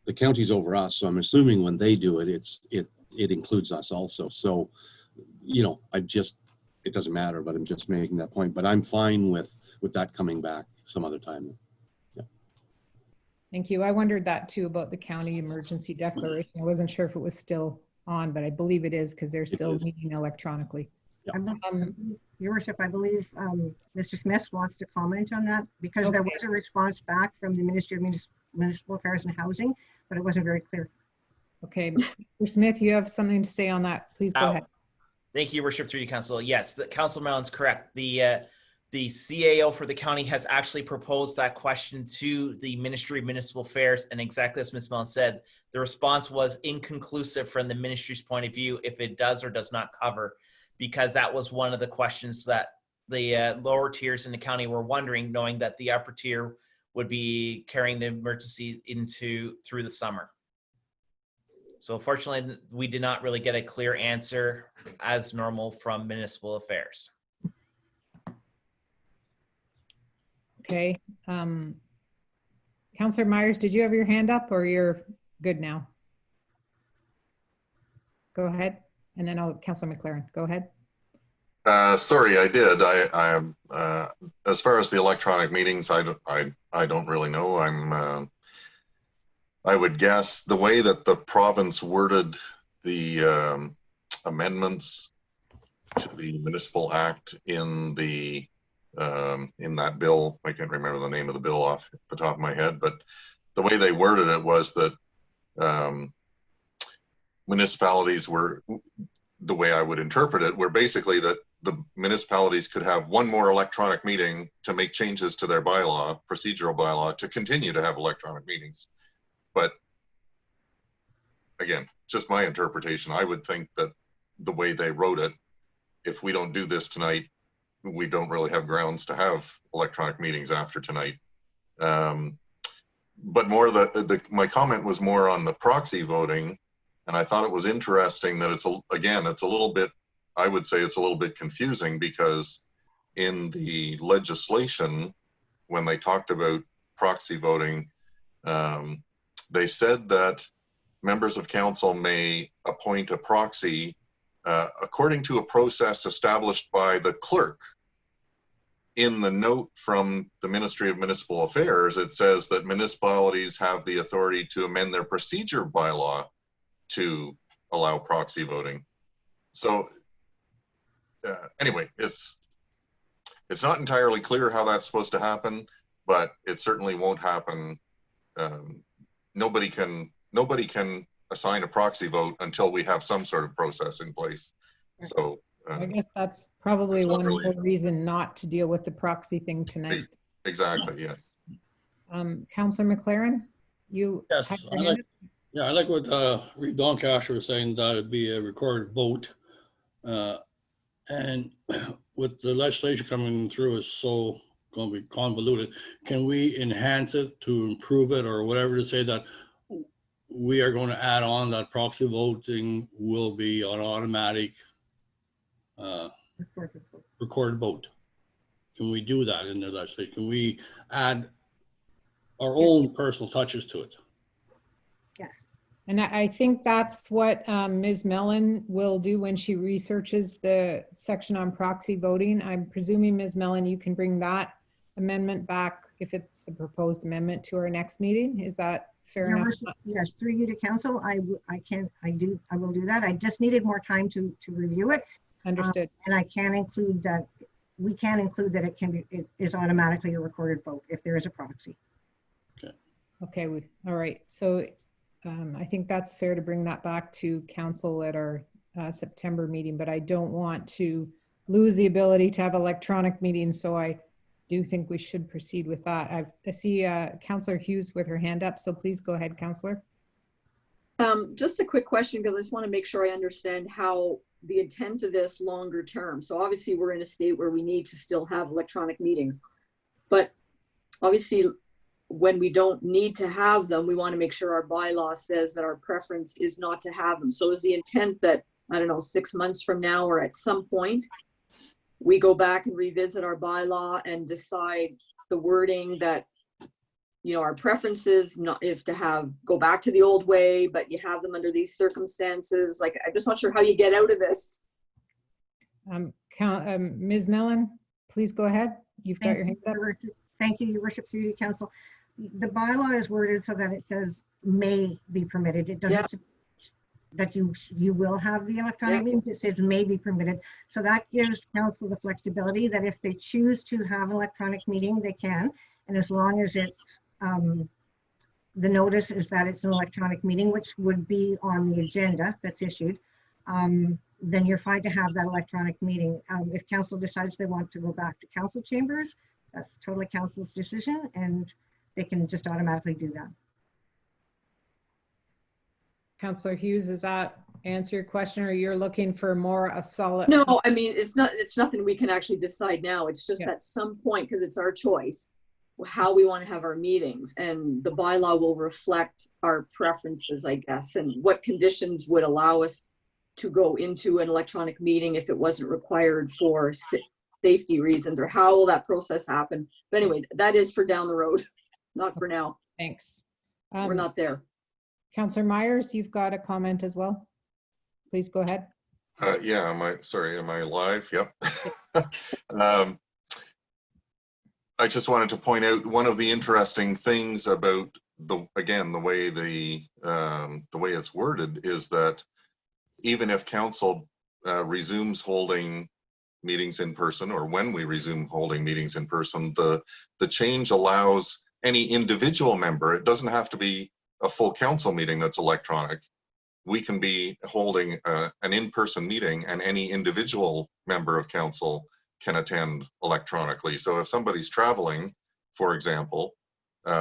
The county's over us, so I'm assuming when they do it, it includes us also. So, you know, it doesn't matter, but I'm just making that point. But I'm fine with that coming back some other time. Yeah. Thank you. I wondered that too about the county emergency declaration. I wasn't sure if it was still on, but I believe it is because they're still meeting electronically. Yeah. Your Worship, I believe Mr. Smith wants to comment on that because there was a response back from the Ministry of Municipal Affairs and Housing, but it wasn't very clear. Okay, Mr. Smith, you have something to say on that. Please go ahead. Thank you, Worship, through you, Council. Yes, the Council Mellon's correct. The CAO for the county has actually proposed that question to the Ministry of Municipal Affairs, and exactly as Ms. Mellon said, the response was inconclusive from the ministry's point of view if it does or does not cover, because that was one of the questions that the lower tiers in the county were wondering, knowing that the upper tier would be carrying the emergency through the summer. So fortunately, we did not really get a clear answer as normal from Municipal Affairs. Okay. Councillor Myers, did you have your hand up or you're good now? go ahead. And then Councillor McLaren, go ahead. Sorry, I did. As far as the electronic meetings, I don't really know. I would guess the way that the province worded the amendments to the municipal act in that bill, I can't remember the name of the bill off the top of my head, but the way they worded it was that municipalities were, the way I would interpret it, were basically that the municipalities could have one more electronic meeting to make changes to their bylaw, procedural bylaw, to continue to have electronic meetings. But again, just my interpretation, I would think that the way they wrote it, if we don't do this tonight, we don't really have grounds to have electronic meetings after tonight. But more my comment was more on the proxy voting, and I thought it was interesting that it's a little bit, I would say it's a little bit confusing, because in the legislation, when they talked about proxy voting, they said that members of council may appoint a proxy according to a process established by the clerk. In the note from the Ministry of Municipal Affairs, it says that municipalities have the authority to amend their procedure bylaw to allow proxy voting. So anyway, it's not entirely clear how that's supposed to happen, but it certainly won't happen. Nobody can assign a proxy vote until we have some sort of process in place. So I guess that's probably one more reason not to deal with the proxy thing tonight. Exactly, yes. Councillor McLaren, you Yes, had your hand up? I like what Reeve Doncaster was saying, that it'd be a recorded vote. And with the legislation coming through is so going to be convoluted, can we enhance it to improve it or whatever, to say that we are going to add on that proxy voting will be an automatic recorded vote? Can we do that in the legislation? Can we add our own personal touches to it? Yes. And I think that's what Ms. Mellon will do when she researches the section on proxy voting. I'm presuming, Ms. Mellon, you can bring that amendment back, if it's a proposed amendment, to our next meeting. Is that fair Your enough? Worship, yes, through you to council, I will do that. I just needed more time to review it. Understood. And I can include that, we can include that it is automatically a recorded vote if there is a proxy. Okay, all right. So I think that's fair to bring that back to council at our September meeting, but I don't want to lose the ability to have electronic meetings. So I do think we should proceed with that. I see Councillor Hughes with her hand up. So please go ahead, Councillor. Just a quick question, because I just want to make sure I understand how the intent of this longer term. So obviously we're in a state where we need to still have electronic meetings, but obviously when we don't need to have them, we want to make sure our bylaw says that our preference is not to have them. So is the intent that, I don't know, 6 months from now or at some point, we go back and revisit our bylaw and decide the wording that, you know, our preferences is to go back to the old way, but you have them under these circumstances? Like, I'm just not sure how you get out of this. Ms. Mellon, please go ahead. You've got your hand up. Thank you, Your Worship, through you, council. The bylaw is worded so that it says may be permitted. It doesn't say that you will have the electronic meetings. It says may be permitted. So that gives council the flexibility that if they choose to have an electronic meeting, they can. And as long as it's the notice is that it's an electronic meeting, which would be on the agenda that's issued, then you're fine to have that electronic meeting. If council decides they want to go back to council chambers, that's totally council's decision, and they can just automatically do that. Councillor Hughes, does that answer your question, or you're looking for more a solid? No, I mean, it's nothing we can actually decide now. It's just at some point, because it's our choice, how we want to have our meetings, and the bylaw will reflect our preferences, I guess, and what conditions would allow us to go into an electronic meeting if it wasn't required for safety reasons, or how will that process happen? But anyway, that is for down the road, not for now. Thanks. We're not there. Councillor Myers, you've got a comment as well. please go ahead. Yeah, am I live? Yep. I just wanted to point out one of the interesting things about the way it's worded is that even if council resumes holding meetings in person, or when we resume holding meetings in person, the change allows any individual member, it doesn't have to be a full council meeting that's electronic. We can be holding an in-person meeting and any individual member of council can attend electronically. So if somebody's traveling, for example,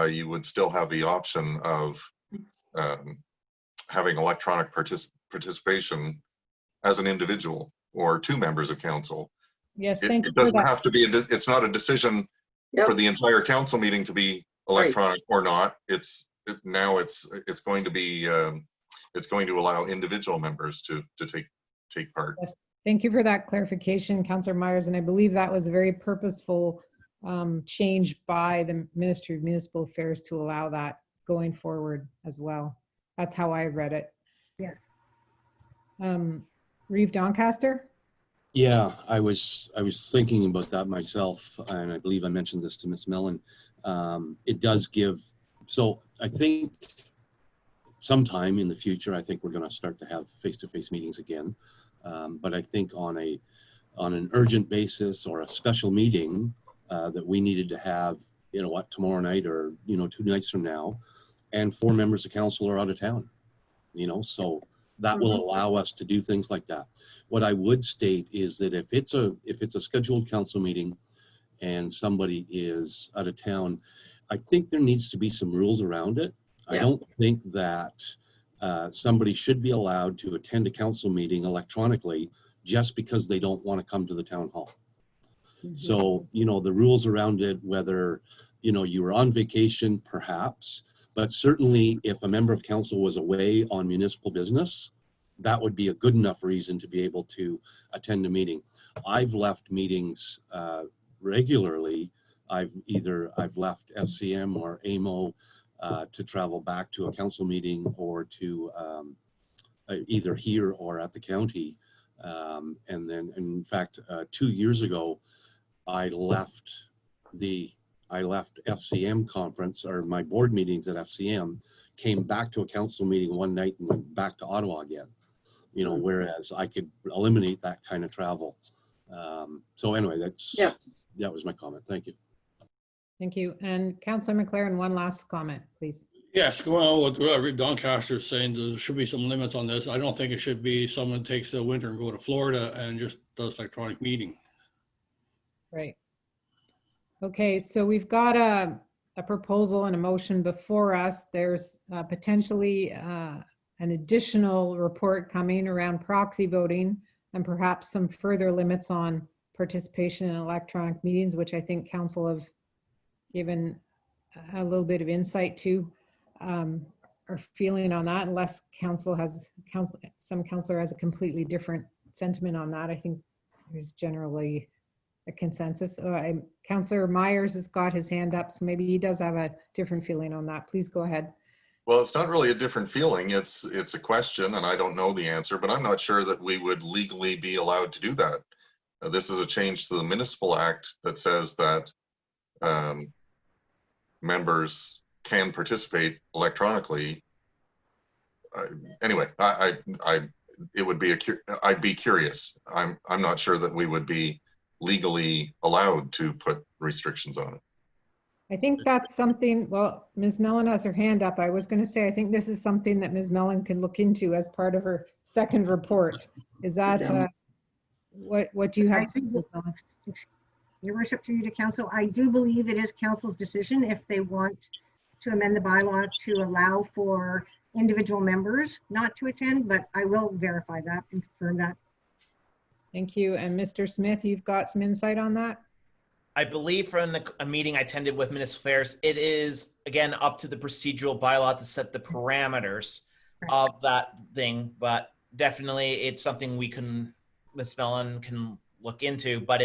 you would still have the option of having electronic participation as an individual or two members of council. Yes, thank you It for doesn't that. have to be, it's not a decision Yep. for the entire council meeting to be electronic or not. Now it's going to be, it's going to allow individual members to take part. Yes. Thank you for that clarification, Councillor Myers, and I believe that was a very purposeful change by the Ministry of Municipal Affairs to allow that going forward as well. That's how I read it. Yes. Reeve Doncaster? Yeah, I was thinking about that myself, and I believe I mentioned this to Ms. Mellon. It does give, so I think sometime in the future, I think we're going to start to have face-to-face meetings again. But I think on an urgent basis or a special meeting that we needed to have, tomorrow night or, 2 nights from now, and 4 members of council are out of town, so that will allow us to do things like that. What I would state is that if it's a scheduled council meeting and somebody is out of town, I think there needs to be some rules around it. Yeah. I don't think that somebody should be allowed to attend a council meeting electronically just because they don't want to come to the town hall. So, the rules around it, whether, you were on vacation, perhaps, but certainly if a member of council was away on municipal business, that would be a good enough reason to be able to attend a meeting. I've left meetings regularly. I've left FCM or AMO to travel back to a council meeting or to either here or at the county. And then, in fact, 2 years ago, I left FCM conference, or my board meetings at FCM, came back to a council meeting one night and went back to Ottawa again, whereas I could eliminate that kind of travel. So anyway, that was my comment. Thank you. Thank you. And Councillor McLaren, one last comment, please. Yes, going on with what Reeve Doncaster is saying, there should be some limits on this. I don't think it should be someone takes the winter and go to Florida and just does electronic meeting. Right. Okay, so we've got a proposal and a motion before us. There's potentially an additional report coming around proxy voting and perhaps some further limits on participation in electronic meetings, which I think council have given a little bit of insight to, or feeling on that, unless some councillor has a completely different sentiment on that. I think there's generally a consensus. Councillor Myers has got his hand up, so maybe he does have a different feeling on that. Please go ahead. Well, it's not really a different feeling. It's a question, and I don't know the answer, but I'm not sure that we would legally be allowed to do that. This is a change to the Municipal Act that says that members can participate electronically. Anyway, it would be I'd be curious. I'm not sure that we would be legally allowed to put restrictions on it. I think that's something, well, Ms. Mellon has her hand up. I was going to say, I think this is something that Ms. Mellon can look into as part of her second report. Is that, what do you have to say, Ms. Mellon? Your worship, through you to council, I do believe it is council's decision if they want to amend the bylaw to allow for individual members not to attend, but I will verify that and confirm that. Thank you. And Mr. Smith, you've got some insight on that? I believe from a meeting I attended with Municipal Affairs, it is, again, up to the procedural bylaw to set the parameters of that thing, but definitely it's something Ms. Mellon can look into, but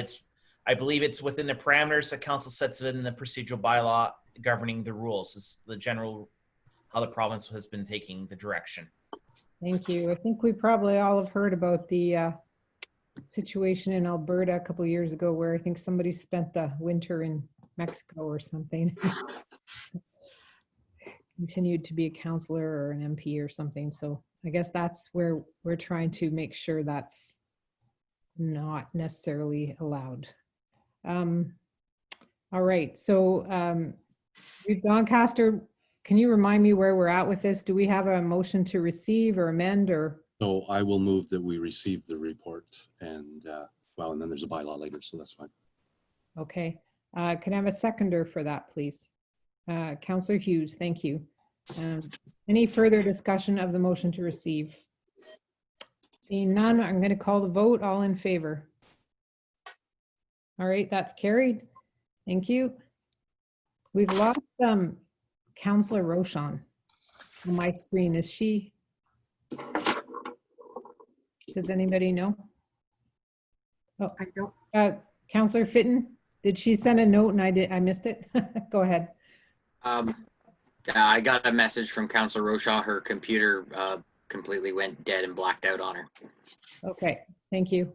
I believe it's within the parameters that council sets it in the procedural bylaw governing the rules. It's the general, how the province has been taking the direction. Thank you. I think we probably all have heard about the situation in Alberta a couple of years ago where I think somebody spent the winter in Mexico or something. Continued to be a counselor or an MP or something. So I guess that's where we're trying to make sure that's not necessarily allowed. All right, so Doncaster, can you remind me where we're at with this? Do we have a motion to receive or amend or? So I will move that we receive the report and, well, and then there's a bylaw later, so that's fine. Okay, can I have a seconder for that, please? Councillor Hughes, thank you. Any further discussion of the motion to receive? Seeing none, I'm going to call the vote. All in favor? All right, that's carried. Thank you. We've lost Councillor Rochon on my screen. Is she? Does anybody know? Oh, I don't. Councillor Fitton, did she send a note and I missed it? Go ahead. I got a message from Councillor Rochon. Her computer completely went dead and blacked out on her. Okay, thank you.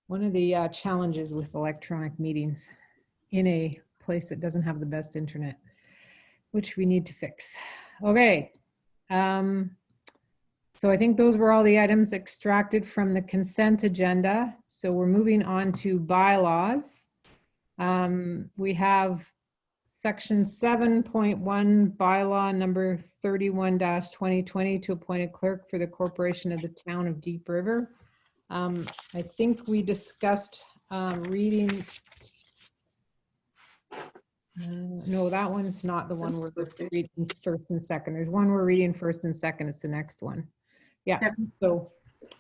One of the challenges with electronic meetings in a place that doesn't have the best internet, which we need to fix. Okay. So I think those were all the items extracted from the consent agenda. So we're moving on to bylaws. We have section 7.1 bylaw number 31-2020 to appoint a clerk for the corporation of the town of Deep River. I think we discussed reading. No, that one's not the one we're reading first and second. There's one we're reading first and second. It's the next one. Yeah. So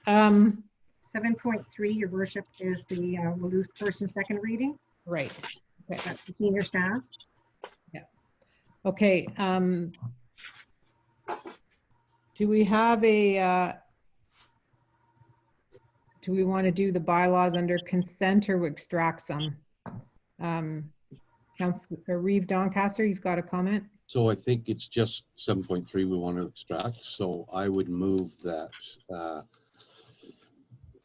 7.3, your worship, is the we'll do first and second reading. Right. Okay. That's the senior staff. Yeah. Okay. Do we have a? Do we want to do the bylaws under consent or extract some? Councillor Reeve Doncaster, you've got a comment? So I think it's just 7.3 we want to extract. So I would move that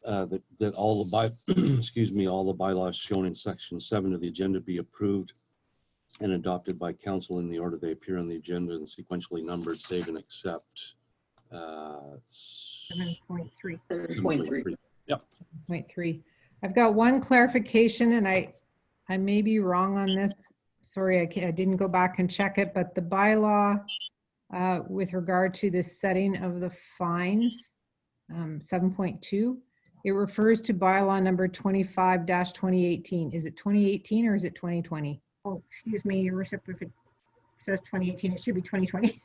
that all the excuse me, all the bylaws shown in section 7 of the agenda be approved and adopted by council in the order they appear on the agenda and sequentially numbered, save and accept. 7.3. 7.3. Yep. 7.3. I've got one clarification, and I may be wrong on this. Sorry, I didn't go back and check it, but the bylaw with regard to the setting of the fines, 7.2, it refers to bylaw number 25-2018. Is it 2018 or is it 2020? Oh, excuse me, your worship, if it says 2018, it should be 2020.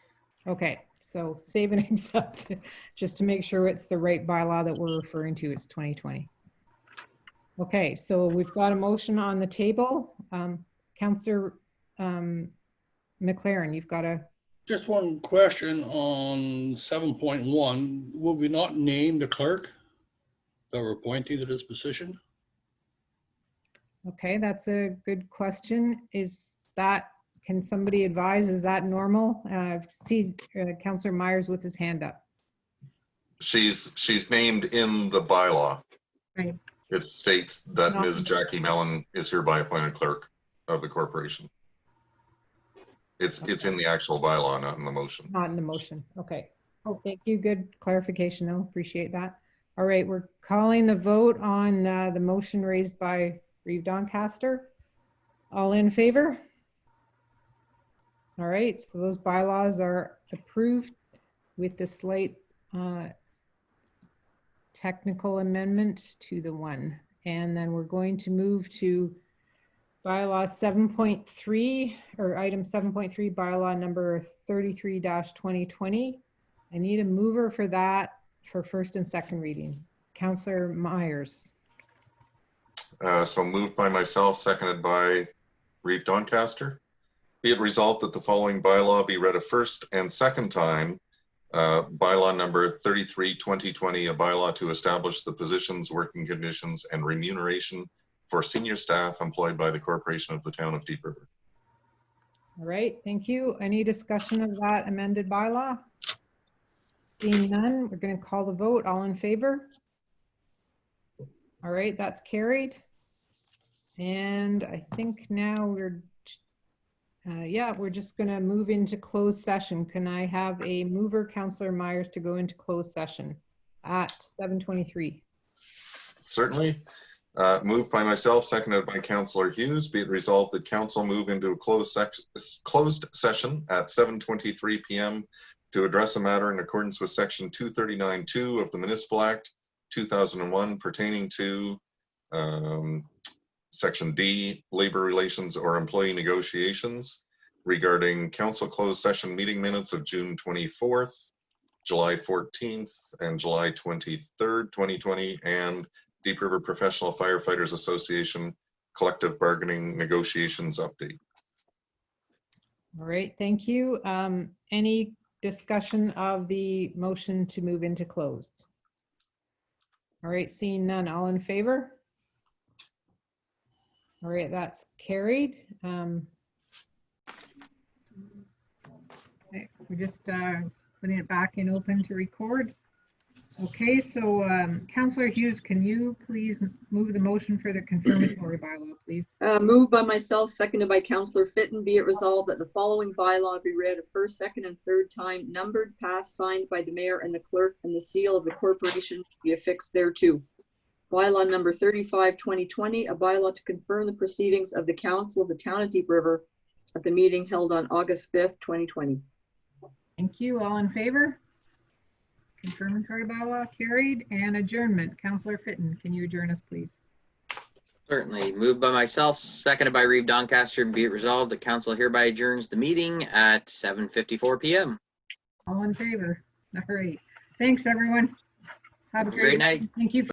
Okay, so save and accept, just to make sure it's the right bylaw that we're referring to. It's 2020. Okay, so we've got a motion on the table. Councillor McLaren, you've got a... Just one question on 7.1. Will we not name the clerk that we're appointing to this position? Okay, that's a good question. Is that, can somebody advise, is that normal? See Councillor Myers with his hand up. She's named in the bylaw. Right. It states that Ms. Jackie Mellon is hereby appointed clerk of the corporation. It's in the actual bylaw, not in the motion. Not in the motion. Okay. Oh, thank you. Good clarification, though. Appreciate that. All right, we're calling the vote on the motion raised by Reeve Doncaster. All in favor? All right, so those bylaws are approved with the slight technical amendment to the one. And then we're going to move to bylaw 7.3 or item 7.3, bylaw number 33-2020. I need a mover for that for first and second reading. Councillor Myers. So moved by myself, seconded by Reeve Doncaster. Be it resolved that the following bylaw be read a first and second time. Bylaw number 33-2020, a bylaw to establish the positions, working conditions, and remuneration for senior staff employed by the corporation of the town of Deep River. All right, thank you. Any discussion of that amended bylaw? Seeing none, we're going to call the vote. All in favor? All right, that's carried. And I think now we're just going to move into closed session. Can I have a mover, Councillor Myers, to go into closed session at 7:23? Certainly. Moved by myself, seconded by Councillor Hughes. Be it resolved that council move into a closed session at 7:23 p.m. to address a matter in accordance with Section 239(2) of the Municipal Act 2001 pertaining to Section D, labor relations or employee negotiations, regarding council closed session meeting minutes of June 24th, July 14th, and July 23rd, 2020, and Deep River Professional Firefighters Association collective bargaining negotiations update. All right, thank you. Any discussion of the motion to move into closed? All right, seeing none, all in favor? All right, that's carried. Okay, we're just putting it back in open to record. Okay, so Councillor Hughes, can you please move the motion for the confirmatory bylaw, please? Moved by myself, seconded by Councillor Fitton. Be it resolved that the following bylaw be read a first, second, and third time, numbered, passed, signed by the mayor and the clerk, and the seal of the corporation be affixed thereto. Bylaw number 35, 2020, a bylaw to confirm the proceedings of the Council of the Town of Deep River at the meeting held on August 5th, 2020. Thank you. All in favor? Confirmatory bylaw carried. And adjournment. Councillor Fitton, can you adjourn us, please? Certainly. Moved by myself, seconded by Reeve Doncaster. Be it resolved that council hereby adjourns the meeting at 7:54 p.m. All in favor? All right. Thanks, everyone. Have a Great night. Thank you.